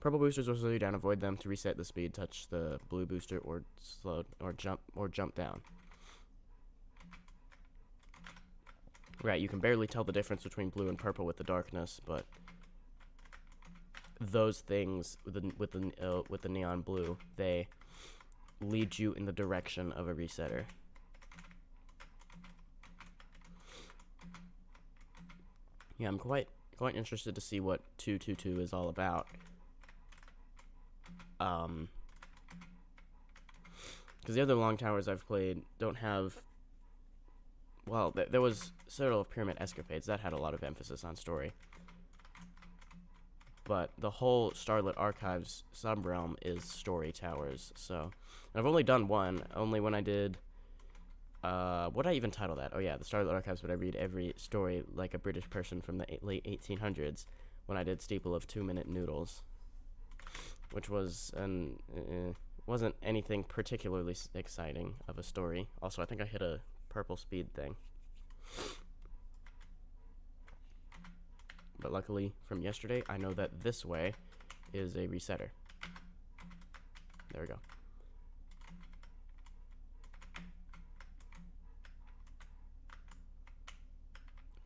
A: Purple boosters will slow you down. Avoid them to reset the speed. Touch the blue booster or jump down. Right, you can barely tell the difference between blue and purple with the darkness, but those things with the neon blue, they lead you in the direction of a resetter. Yeah, I'm quite interested to see what 222 is all about. Because the other long towers I've played don't have... Well, there was Citadel of Pyramid Escapades. That had a lot of emphasis on story. But the whole Starlit Archives sub-realm is story towers, so... And I've only done one, only when I did... what'd I even title that? Oh yeah, the Starlit Archives, but I read every story like a British person from the late 1800s, when I did Steeple of 2-Minute Noodles. Which was wasn't anything particularly exciting of a story. Also, I think I hit a purple speed thing. But luckily, from yesterday, I know that this way is a resetter. There we go.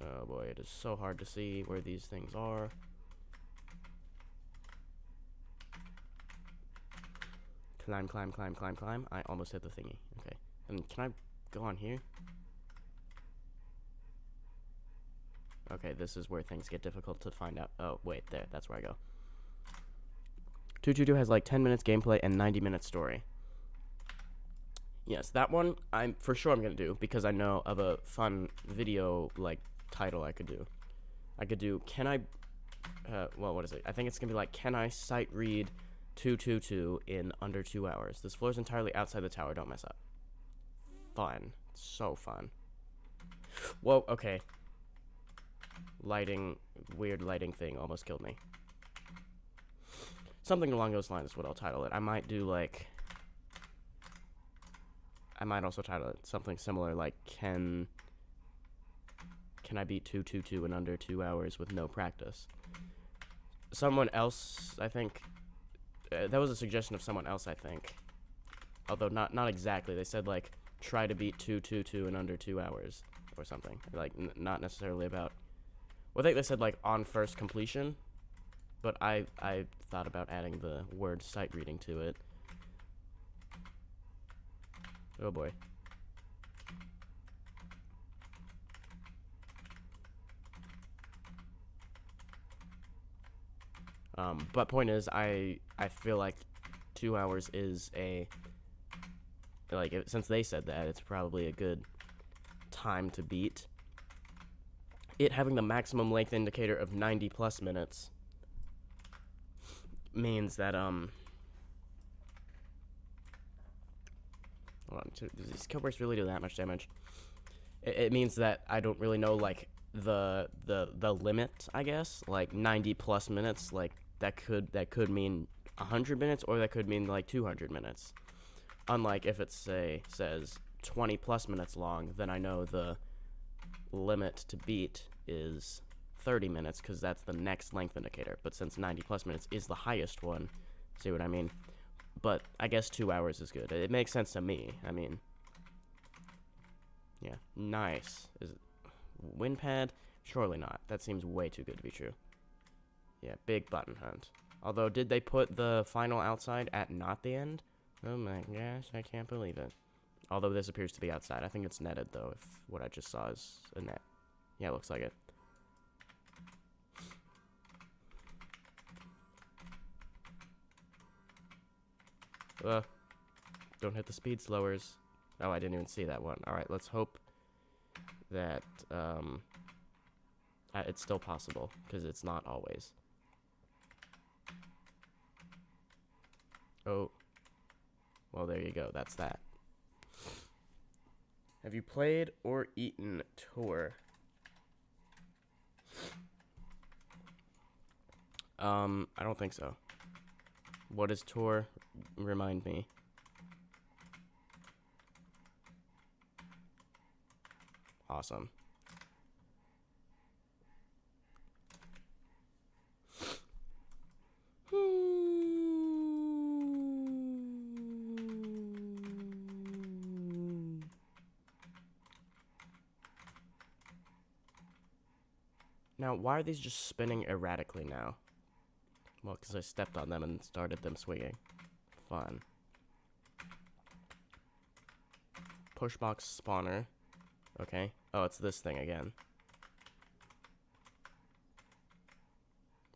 A: Oh boy, it is so hard to see where these things are. Climb, climb, climb, climb, climb. I almost hit the thingy. Okay. And can I go on here? Okay, this is where things get difficult to find out. Oh, wait, there. That's where I go. 222 has like 10 minutes gameplay and 90 minutes story. Yes, that one I'm for sure I'm going to do because I know of a fun video like title I could do. I could do well, what is it? I think it's going to be like, can I sight read 222 in under 2 hours? This floor is entirely outside the tower. Don't mess up. Fun. So fun. Whoa, okay. Weird lighting thing almost killed me. Something along those lines is what I'll title it. I might do like... I might also title it something similar like, can I beat 222 in under 2 hours with no practice? Someone else, I think... that was a suggestion of someone else, I think. Although not exactly. They said, like, try to beat 222 in under 2 hours. or something. Like, not necessarily about... Well, I think they said, like, on first completion. But I thought about adding the word sight reading to it. Oh, boy. But point is, I feel like 2 hours is a... Like, since they said that, it's probably a good time to beat. It having the maximum length indicator of 90 plus minutes means that, hold on, does these kill bursts really do that much damage? It means that I don't really know, like, the limit, I guess, like 90 plus minutes, like that could mean 100 minutes, or that could mean like 200 minutes. Unlike if it says 20 plus minutes long, then I know the limit to beat is 30 minutes, because that's the next length indicator. But since 90 plus minutes is the highest one, see what I mean? But I guess 2 hours is good. It makes sense to me. I mean, yeah, nice. Is it wind pad? Surely not. That seems way too good to be true. Yeah, big button hunt. Although, did they put the final outside at not the end? Oh my gosh, I can't believe it. Although this appears to be outside. I think it's netted, though, if what I just saw is a net. Yeah, it looks like it. Don't hit the speed slowers. Oh, I didn't even see that one. Alright, let's hope that it's still possible, because it's not always. Oh. Well, there you go. That's that. Have you played or eaten EToH? I don't think so. What is EToH? Remind me. Awesome. Now, why are these just spinning erratically now? Well, because I stepped on them and started them swinging. Fun. Pushbox spawner. Okay. Oh, it's this thing again.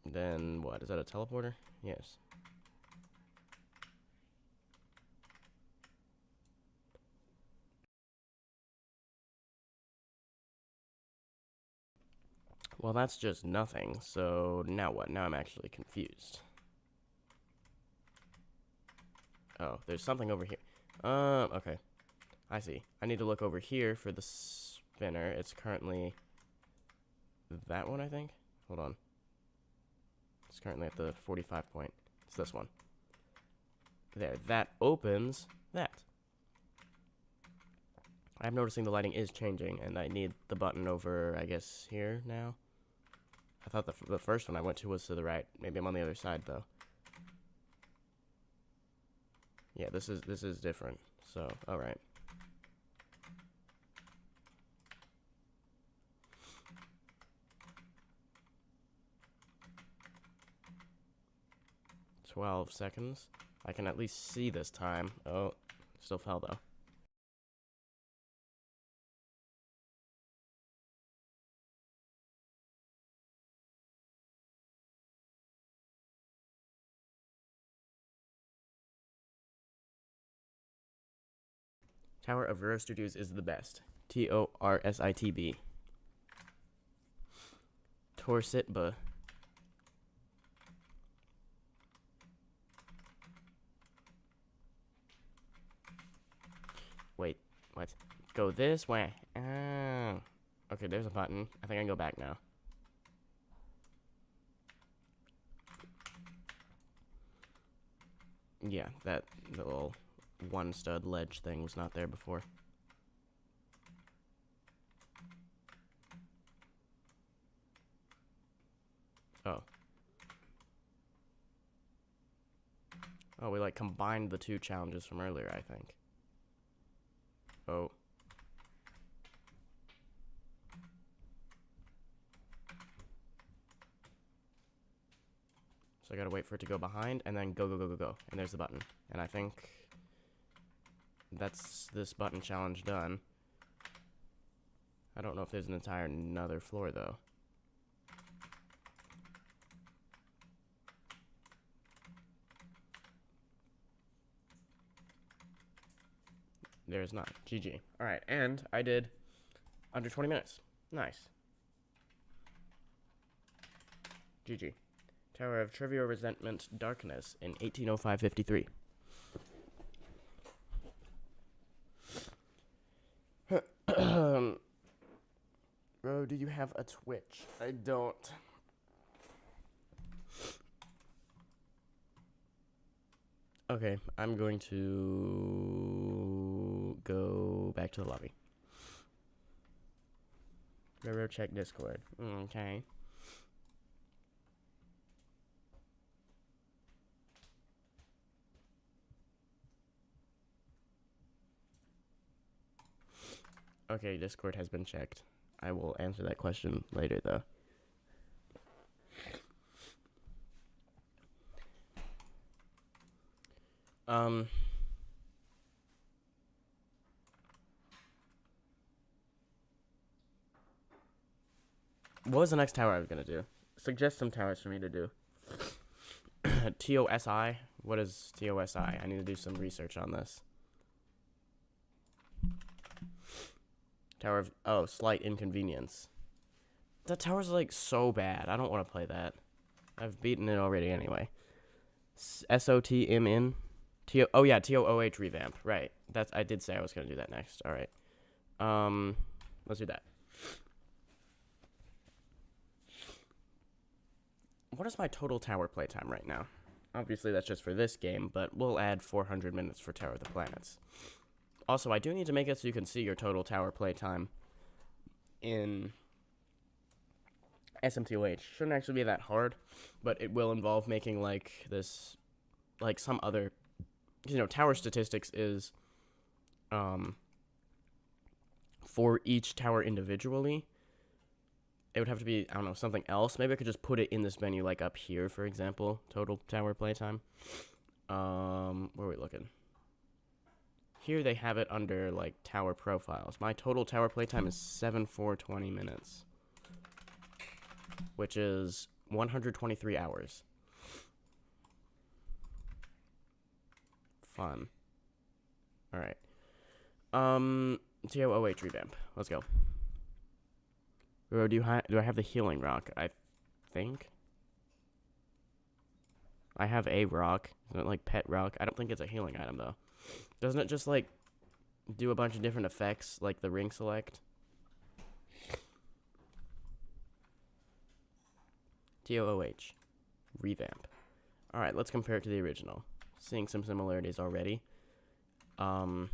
A: Then, what? Is that a teleporter? Yes. Well, that's just nothing, so now what? Now I'm actually confused. Oh, there's something over here. Okay. I see. I need to look over here for the spinner. It's currently that one, I think? Hold on. It's currently at the 45 point. It's this one. There. That opens that. I'm noticing the lighting is changing, and I need the button over, I guess, here now. I thought the first one I went to was to the right. Maybe I'm on the other side, though. Yeah, this is different. So, alright. $12 seconds. I can at least see this time. Oh, still fell, though. Tower of Roro Studios is the best. TORSITB. Torsitba. Wait, what? Go this way. Oh. Okay, there's a button. I think I can go back now. Yeah, that little one stud ledge thing was not there before. Oh. Oh, we like combined the two challenges from earlier, I think. Oh. So I gotta wait for it to go behind, and then go, go, go, go, go. And there's the button. And I think that's this button challenge done. I don't know if there's an entire another floor, though. There's not. GG. Alright, and I did under 20 minutes. Nice. GG. Tower of Trivial Resentment Darkness in 1805-53. Bro, do you have a Twitch? I don't. Okay, I'm going to go back to the lobby. Roro, check Discord. Okay. Okay, Discord has been checked. I will answer that question later, though. What was the next tower I was gonna do? Suggest some towers for me to do. TOSI? What is TOSI? I need to do some research on this. Tower of... Oh, Slight Inconvenience. That tower's, like, so bad. I don't want to play that. I've beaten it already anyway. SOTMN? Oh, yeah, TOOH revamp. Right. I did say I was going to do that next. All right. Let's do that. What is my total tower playtime right now? Obviously, that's just for this game, but we'll add 400 minutes for Tower of the Planets. Also, I do need to make it so you can see your total tower playtime in SMTOH. Shouldn't actually be that hard, but it will involve making, like, this, like, some other, you know, tower statistics is, for each tower individually. It would have to be, I don't know, something else. Maybe I could just put it in this menu, like, up here, for example. Total tower playtime. Where are we looking? Here they have it under, like, tower profiles. My total tower playtime is 7,420 minutes. Which is 123 hours. Fun. Alright. TOOH revamp. Let's go. Do I have the healing rock? I think. I have a rock. Isn't it like pet rock? I don't think it's a healing item, though. Doesn't it just, like, do a bunch of different effects, like the ring select? TOOH. Revamp. Alright, let's compare it to the original. Seeing some similarities already. Oh,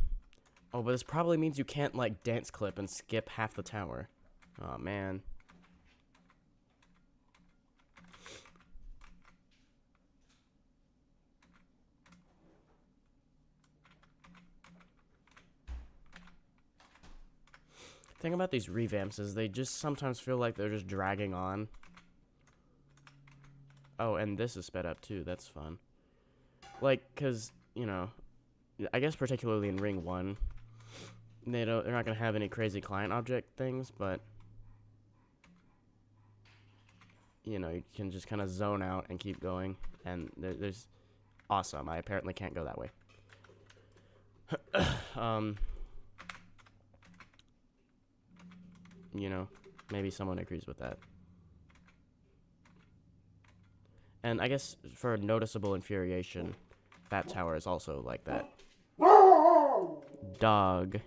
A: but this probably means you can't, like, dance clip and skip half the tower. Oh, man. The thing about these revamps is they just sometimes feel like they're just dragging on. Oh, and this is sped up too. That's fun. Like, cause, you know, I guess particularly in Ring 1, they're not gonna have any crazy client object things, but you know, you can just kind of zone out and keep going, and there's awesome. I apparently can't go that way. You know, maybe someone agrees with that. And I guess for noticeable infuriation, Fat Tower is also like that. Dog.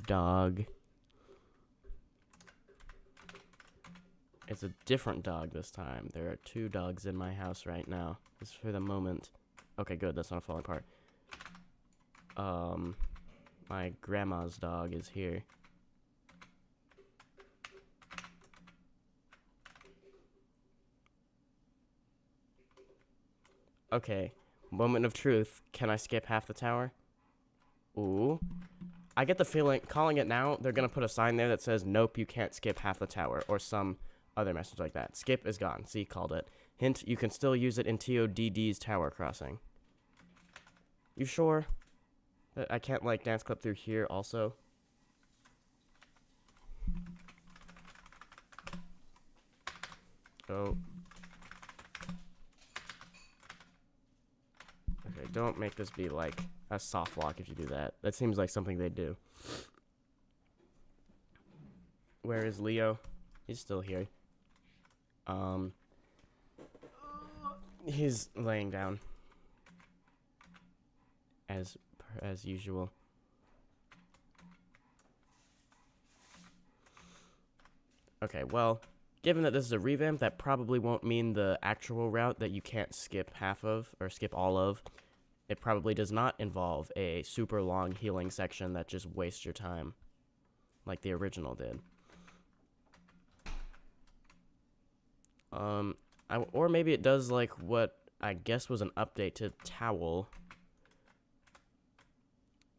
A: Dog. It's a different dog this time. There are 2 dogs in my house right now. Just for the moment. Okay, good. That's not falling apart. My grandma's dog is here. Okay, moment of truth. Can I skip half the tower? Ooh. I get the feeling, calling it now, they're gonna put a sign there that says, nope, you can't skip half the tower, or some other message like that. Skip is gone. See, called it. Hint, you can still use it in TODD's tower crossing. You sure? That I can't, like, dance clip through here also? Oh. Okay, don't make this be, like, a soft lock if you do that. That seems like something they'd do. Where is Leo? He's still here. He's laying down. As usual. Okay, well, given that this is a revamp, that probably won't mean the actual route that you can't skip half of, or skip all of. It probably does not involve a super long healing section that just wastes your time, like the original did. Or maybe it does like what I guess was an update to Towel,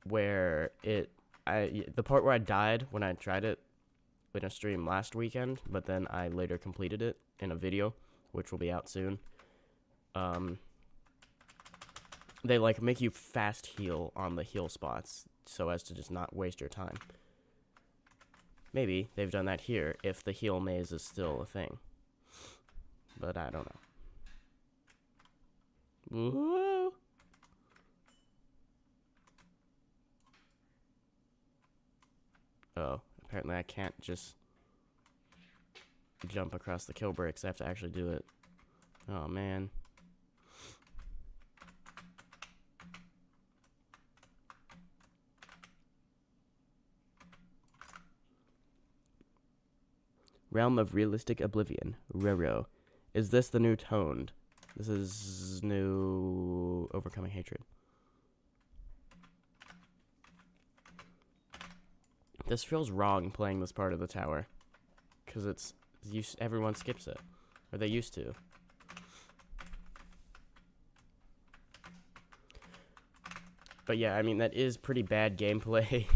A: where the part where I died when I tried it in a stream last weekend, but then I later completed it in a video, which will be out soon. They like make you fast heal on the heal spots so as to just not waste your time. Maybe they've done that here if the heal maze is still a thing. But I don't know. Woo! Oh, apparently I can't just jump across the kill bricks. I have to actually do it. Oh, man. Realm of Realistic Oblivion. Roro. Is this the new Toned? This is new Overcoming Hatred. This feels wrong playing this part of the tower. Because everyone skips it. Or they used to. But yeah, I mean, that is pretty bad gameplay.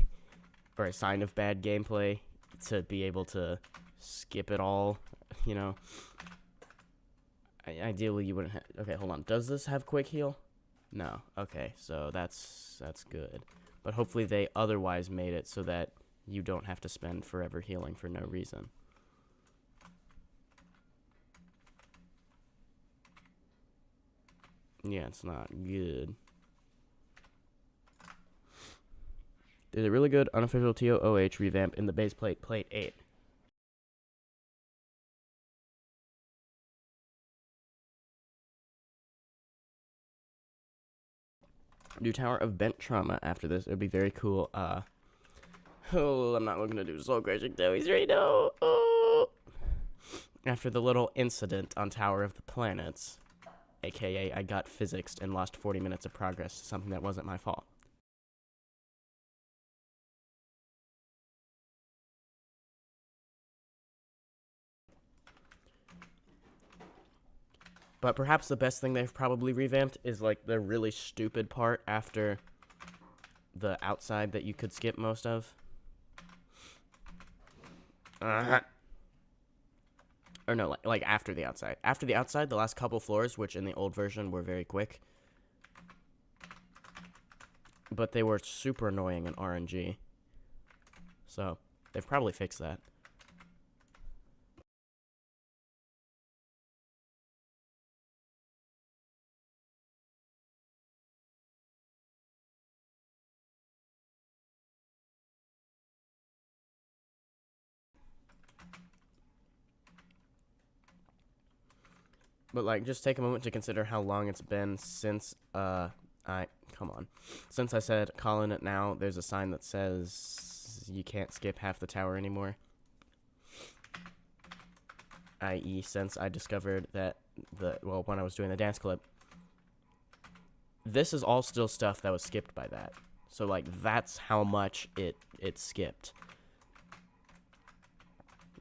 A: Or a sign of bad gameplay. To be able to skip it all, you know. Ideally, you wouldn't have... Okay, hold on. Does this have quick heal? No. Okay, so that's good. But hopefully they otherwise made it so that you don't have to spend forever healing for no reason. Yeah, it's not good. There's a really good unofficial EToH revamp in the base plate 8. New Tower of Bent Trauma after this. It would be very cool. Oh, I'm not looking to do soul crushing doughies right now. Oh. After the little incident on Tower of the Planets, aka I got physicsed and lost 40 minutes of progress, something that wasn't my fault. But perhaps the best thing they've probably revamped is like the really stupid part after the outside that you could skip most of. Or no, like after the outside. After the outside, the last couple floors, which in the old version were very quick. But they were super annoying in RNG. So, they've probably fixed that. But, like, just take a moment to consider how long it's been since, Since I said calling it now, there's a sign that says you can't skip half the tower anymore. I.e., since I discovered that when I was doing the dance clip, this is all still stuff that was skipped by that. So, like, that's how much it skipped.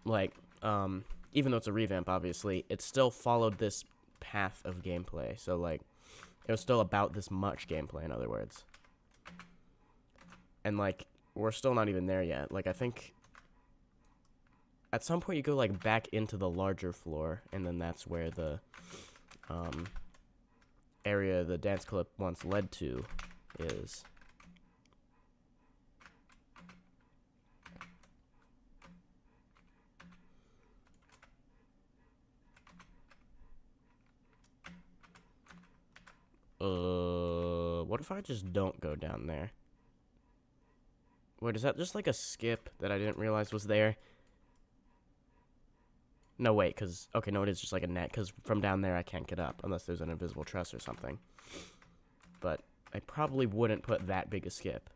A: Like, even though it's a revamp, obviously, it still followed this path of gameplay. So, like, it was still about this much gameplay, in other words. And, like, we're still not even there yet. Like, I think at some point you go, like, back into the larger floor, and then that's where the area the dance clip once led to is. What if I just don't go down there? Wait, is that just like a skip that I didn't realize was there? No, wait, because... Okay, no, it is just like a net, because from down there I can't get up, unless there's an invisible truss or something. But I probably wouldn't put that big a skip.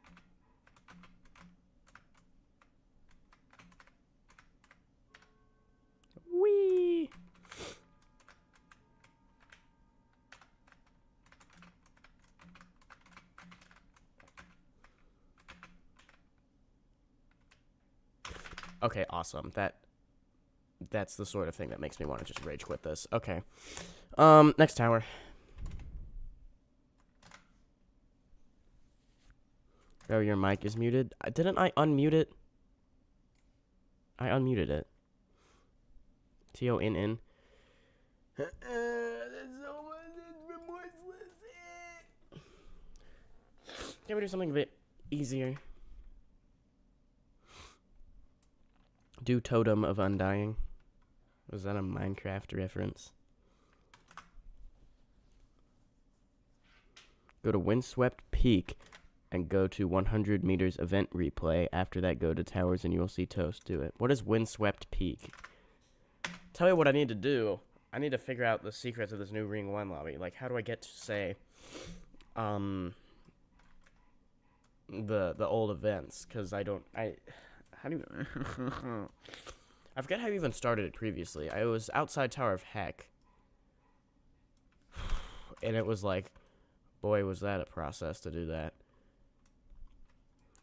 A: Whee! Okay, awesome. That's the sort of thing that makes me want to just rage quit this. Okay. Next tower. Oh, your mic is muted. Didn't I unmute it? I unmuted it. T-O-N-N. That's so much remorseless. Can we do something a bit easier? Do Totem of Undying. Was that a Minecraft reference? Go to Windswept Peak and go to 100 meters event replay. After that, go to towers and you will see Toast do it. What is Windswept Peak? Tell me what I need to do. I need to figure out the secrets of this new Ring 1 lobby. Like, how do I get to, say, the old events? Because how do you... I forget how you even started it previously. I was outside Tower of Heck. And it was like, boy, was that a process to do that.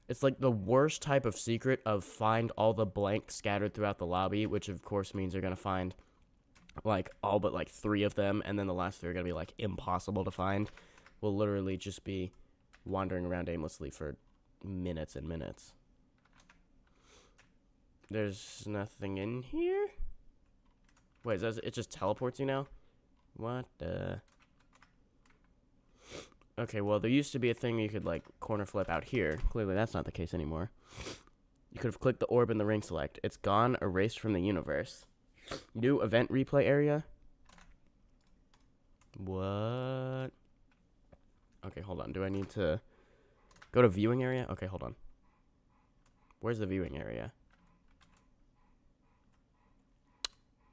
A: It's like the worst type of secret of find all the blanks scattered throughout the lobby, which of course means you're going to find like all but like 3 of them, and then the last 3 are going to be like impossible to find. Will literally just be wandering around aimlessly for minutes and minutes. There's nothing in here? Wait, it just teleports you now? What the... Okay, well, there used to be a thing you could, like, corner flip out here. Clearly, that's not the case anymore. You could have clicked the orb in the ring select. It's gone, erased from the universe. New event replay area? What? Okay, hold on. Do I need to go to viewing area? Okay, hold on. Where's the viewing area?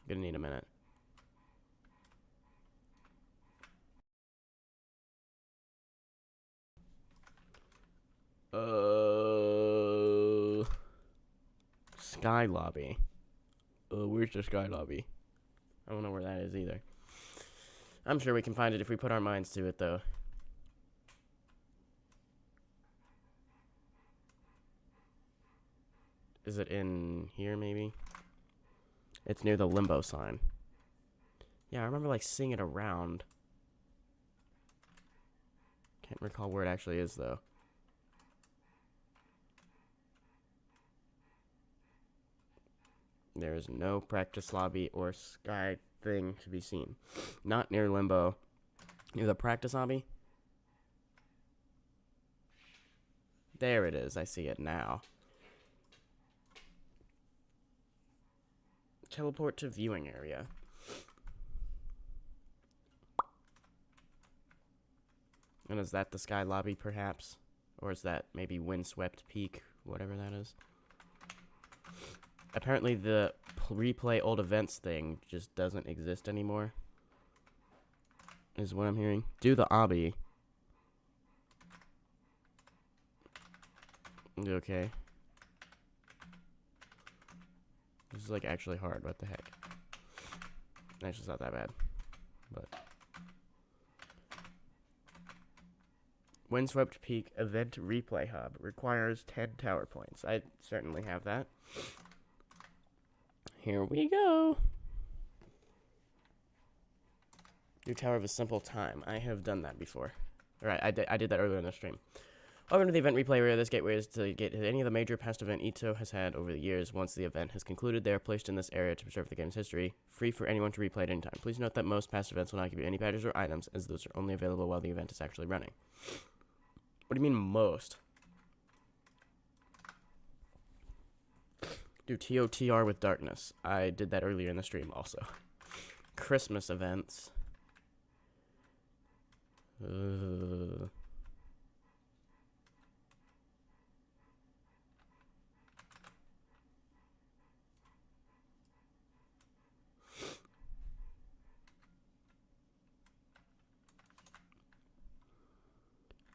A: Gonna need a minute. Sky lobby. Where's the sky lobby? I don't know where that is either. I'm sure we can find it if we put our minds to it, though. Is it in here, maybe? It's near the limbo sign. Yeah, I remember, like, seeing it around. Can't recall where it actually is, though. There is no practice lobby or sky thing to be seen. Not near limbo. Near the practice lobby? There it is. I see it now. Teleport to viewing area. And is that the sky lobby, perhaps? Or is that maybe Windswept Peak, whatever that is? Apparently the replay old events thing just doesn't exist anymore. Is what I'm hearing. Do the obby. Okay. This is like actually hard. What the heck? Actually, it's not that bad. But Windswept Peak Event Replay Hub. Requires 10 tower points. I certainly have that. Here we go. New Tower of a Simple Time. I have done that before. Alright, I did that earlier in the stream. Welcome to the event replay area. This gateway is to get any of the major past event EToH has had over the years. Once the event has concluded, they are placed in this area to preserve the game's history, free for anyone to replay at any time. Please note that most past events will not give you any badges or items, as those are only available while the event is actually running. What do you mean, most? Do TOTR with darkness. I did that earlier in the stream also. Christmas events.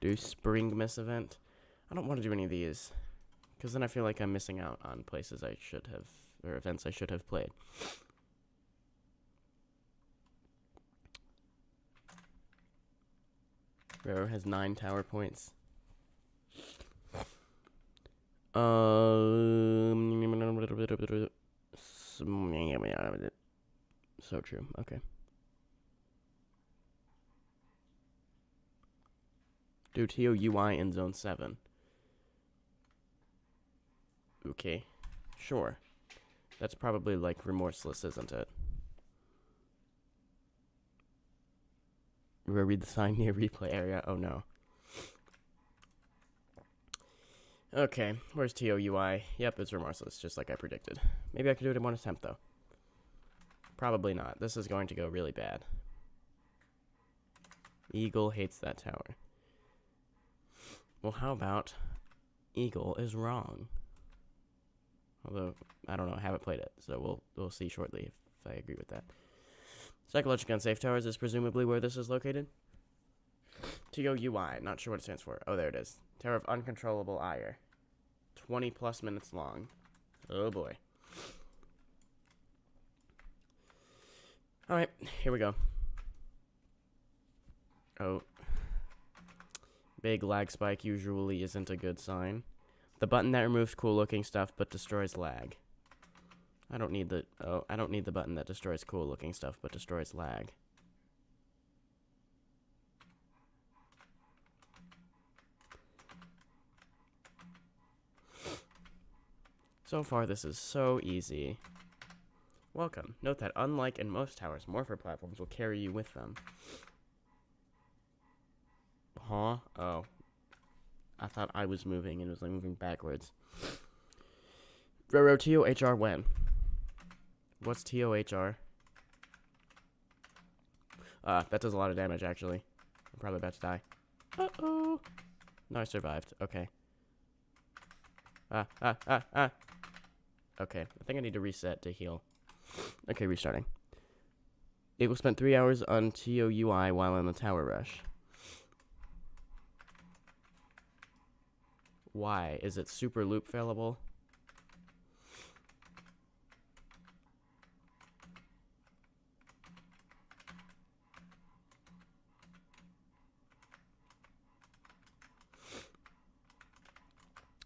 A: Do Spring Miss event. I don't want to do any of these, because then I feel like I'm missing out on places I should have, or events I should have played. Roro has 9 tower points. So true. Okay. Do TOUI in Zone 7. Okay. Sure. That's probably like remorseless, isn't it? Read the sign near replay area. Oh no. Okay, where's TOUI? Yep, it's remorseless, just like I predicted. Maybe I can do it in one attempt, though. Probably not. This is going to go really bad. Eagle hates that tower. Well, how about Eagle is wrong? Although, I don't know, I haven't played it, so we'll see shortly if I agree with that. Psychologically unsafe towers is presumably where this is located. TOUI, not sure what it stands for. Oh, there it is. Tower of Uncontrollable Ire. 20 plus minutes long. Oh boy. Alright, here we go. Oh. Big lag spike usually isn't a good sign. The button that removes cool looking stuff but destroys lag. I don't need the button that destroys cool looking stuff but destroys lag. So far this is so easy. Welcome. Note that unlike in most towers, morpher platforms will carry you with them. Huh? Oh. I thought I was moving and it was like moving backwards. Roro, TOHR when? What's TOHR? That does a lot of damage, actually. I'm probably about to die. Uh-oh. No, I survived. Okay. Okay, I think I need to reset to heal. Okay, restarting. It will spend 3 hours on TOUI while in the tower rush. Why? Is it super loop failable?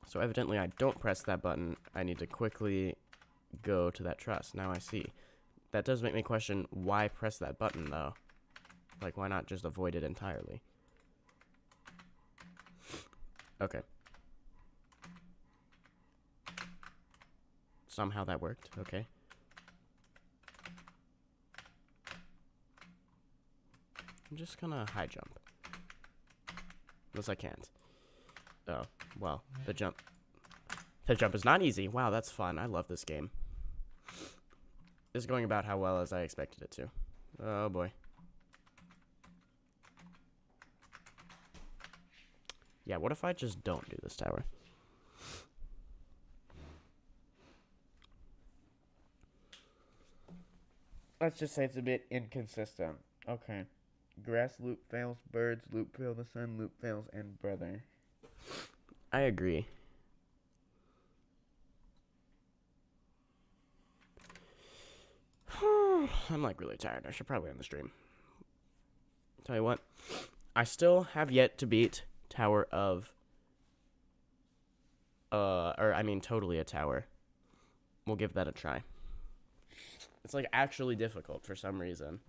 A: So evidently I don't press that button. I need to quickly go to that truss. Now I see. That does make me question why press that button though. Like why not just avoid it entirely? Okay. Somehow that worked. Okay. I'm just gonna high jump. Unless I can't. Oh, well, the jump is not easy. Wow, that's fun. I love this game. It's going about how well as I expected it to. Oh boy. Yeah, what if I just don't do this tower? Let's just say it's a bit inconsistent. Okay. Grass loop fails, birds loop fail, the sun loop fails, and brother. I agree. I'm like really tired. I should probably end the stream. Tell you what, I still have yet to beat tower of, totally a tower. We'll give that a try. It's like actually difficult for some reason.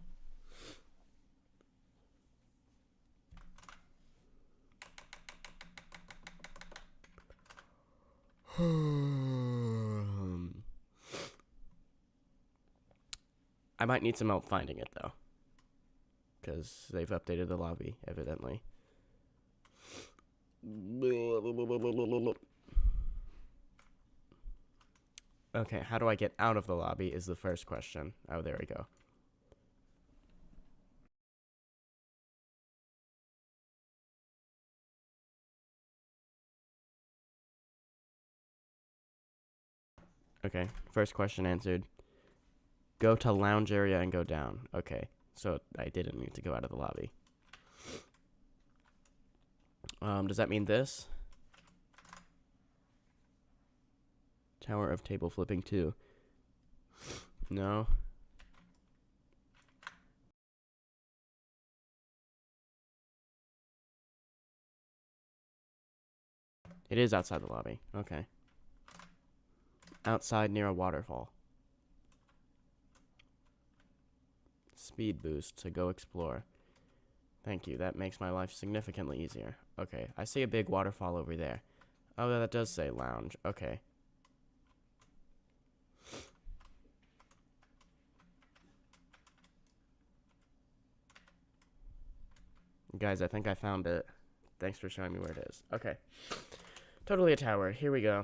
A: I might need some help finding it though, because they've updated the lobby, evidently. Okay, how do I get out of the lobby is the first question. Oh, there we go. Okay, first question answered. Go to lounge area and go down. Okay, so I didn't need to go out of the lobby. Does that mean this? Tower of table flipping 2. No. It is outside the lobby. Okay. Outside near a waterfall. Speed boost to go explore. Thank you. That makes my life significantly easier. Okay, I see a big waterfall over there. Oh, that does say lounge. Okay. Guys, I think I found it. Thanks for showing me where it is. Okay. Totally a tower. Here we go.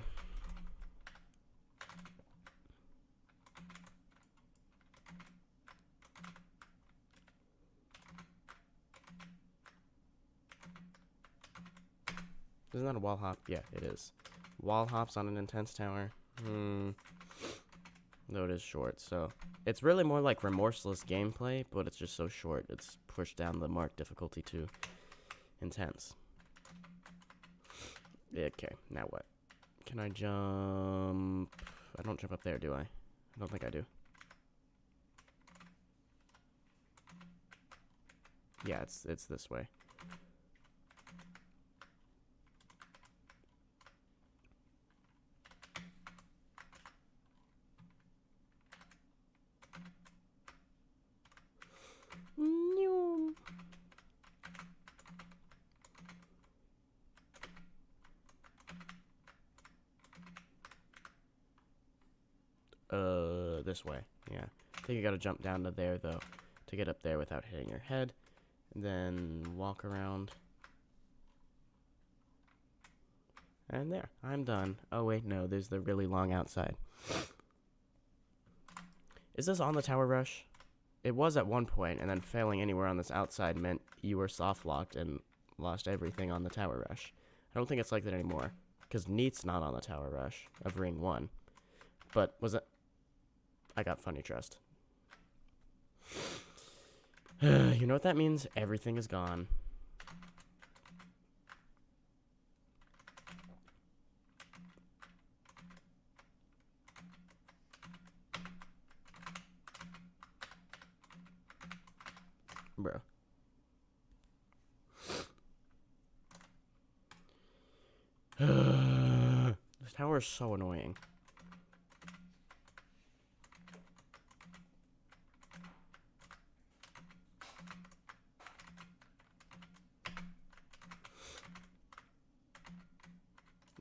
A: Isn't that a wall hop? Yeah, it is. Wall hops on an intense tower. Though it is short, so it's really more like remorseless gameplay, but it's just so short. It's pushed down the mark difficulty to intense. Okay, now what? Can I jump? I don't jump up there, do I? I don't think I do. Yeah, it's this way. This way. Yeah. I think you gotta jump down to there, though, to get up there without hitting your head. And then walk around. And there. I'm done. Oh, wait, no. There's the really long outside. Is this on the tower rush? It was at one point, and then failing anywhere on this outside meant you were soft-locked and lost everything on the tower rush. I don't think it's like that anymore, because Neat's not on the tower rush of Ring 1. But was it... I got funny trust. You know what that means? Everything is gone. Bro. This tower is so annoying.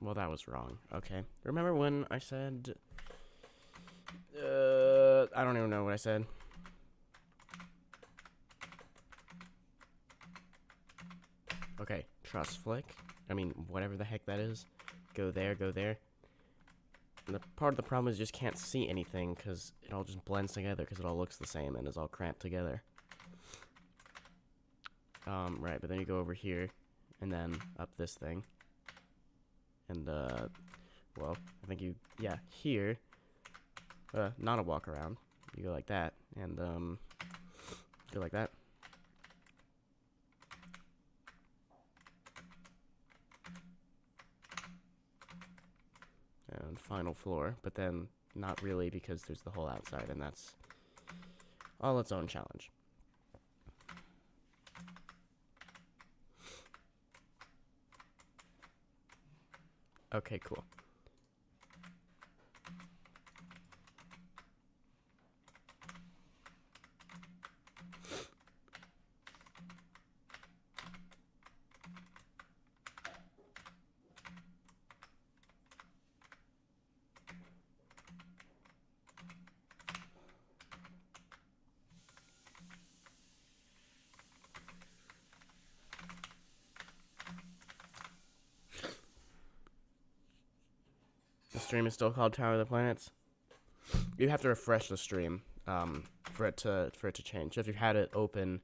A: Well, that was wrong. Okay. Remember when I said... I don't even know what I said. Okay. Trust flick. I mean, whatever the heck that is. Go there, go there. And the part of the problem is you just can't see anything because it all just blends together because it all looks the same and is all cramped together. Right, but then you go over here and then up this thing. And, well, I think you, yeah, here, not a walk around. You go like that, and, go like that. And final floor, but then not really because there's the whole outside, and that's all its own challenge. Okay, cool. The stream is still called Tower of the Planets. You have to refresh the stream for it to change. If you've had it open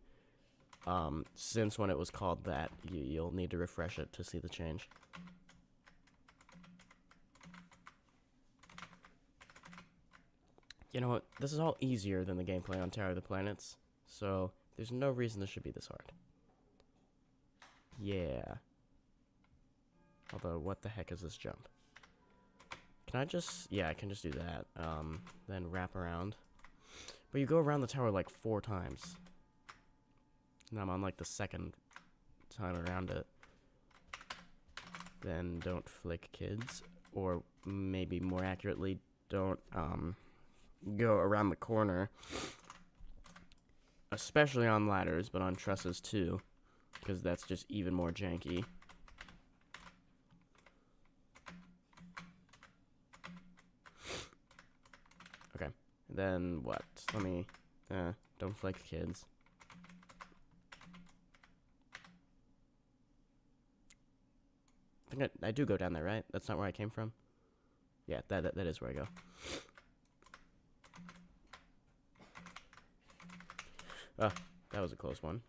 A: since when it was called that, you'll need to refresh it to see the change. You know what? This is all easier than the gameplay on Tower of the Planets, so there's no reason this should be this hard. Yeah. Although, what the heck is this jump? Can I just... Yeah, I can just do that. Then wrap around. But you go around the tower like 4 times. Now I'm on like the second time around it. Then don't flick kids. Or maybe more accurately, don't go around the corner. Especially on ladders, but on trusses too. Because that's just even more janky. Okay, then what? Let me, don't flick kids. I think I do go down there, right? That's not where I came from? Yeah, that is where I go. Oh, that was a close one.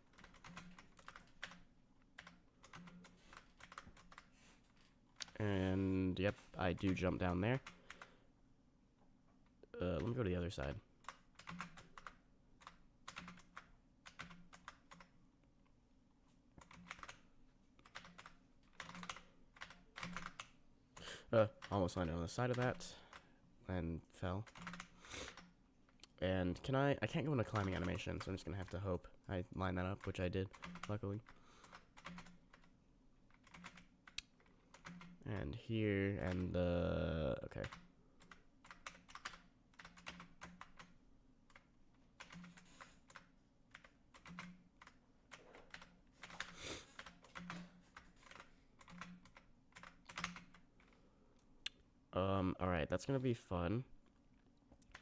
A: And, yep, I do jump down there. Let me go to the other side. Almost landed on the side of that. And fell. And I can't go into climbing animation, so I'm just gonna have to hope I line that up, which I did, luckily. And here, and okay. Alright, that's gonna be fun.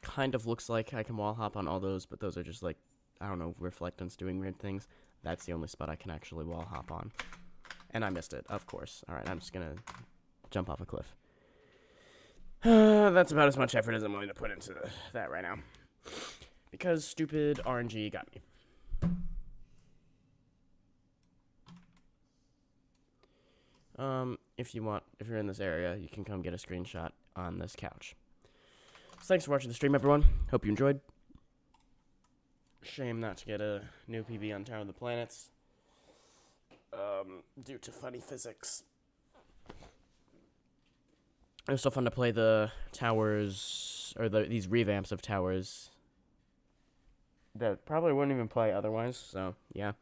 A: Kind of looks like I can wall hop on all those, but those are just like, I don't know, reflectance doing weird things. That's the only spot I can actually wall hop on. And I missed it, of course. Alright, I'm just gonna jump off a cliff. That's about as much effort as I'm willing to put into that right now. Because stupid RNG got me. If you're in this area, you can come get a screenshot on this couch. So thanks for watching the stream, everyone. Hope you enjoyed. Shame not to get a new PB on Tower of the Planets. Due to funny physics. It was still fun to play the towers, or these revamps of towers that probably wouldn't even play otherwise, so yeah.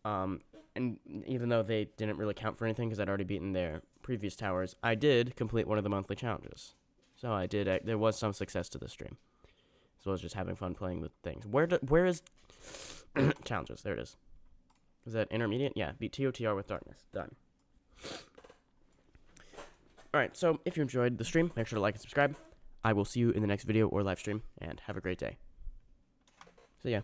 A: And even though they didn't really count for anything because I'd already beaten their previous towers, I did complete one of the monthly challenges. So I did, there was some success to the stream. As well as just having fun playing with things. Where is challenges? There it is. Is that intermediate? Yeah, beat EToH with darkness. Done. Alright, so if you enjoyed the stream, make sure to like and subscribe. I will see you in the next video or live stream, and have a great day. See ya.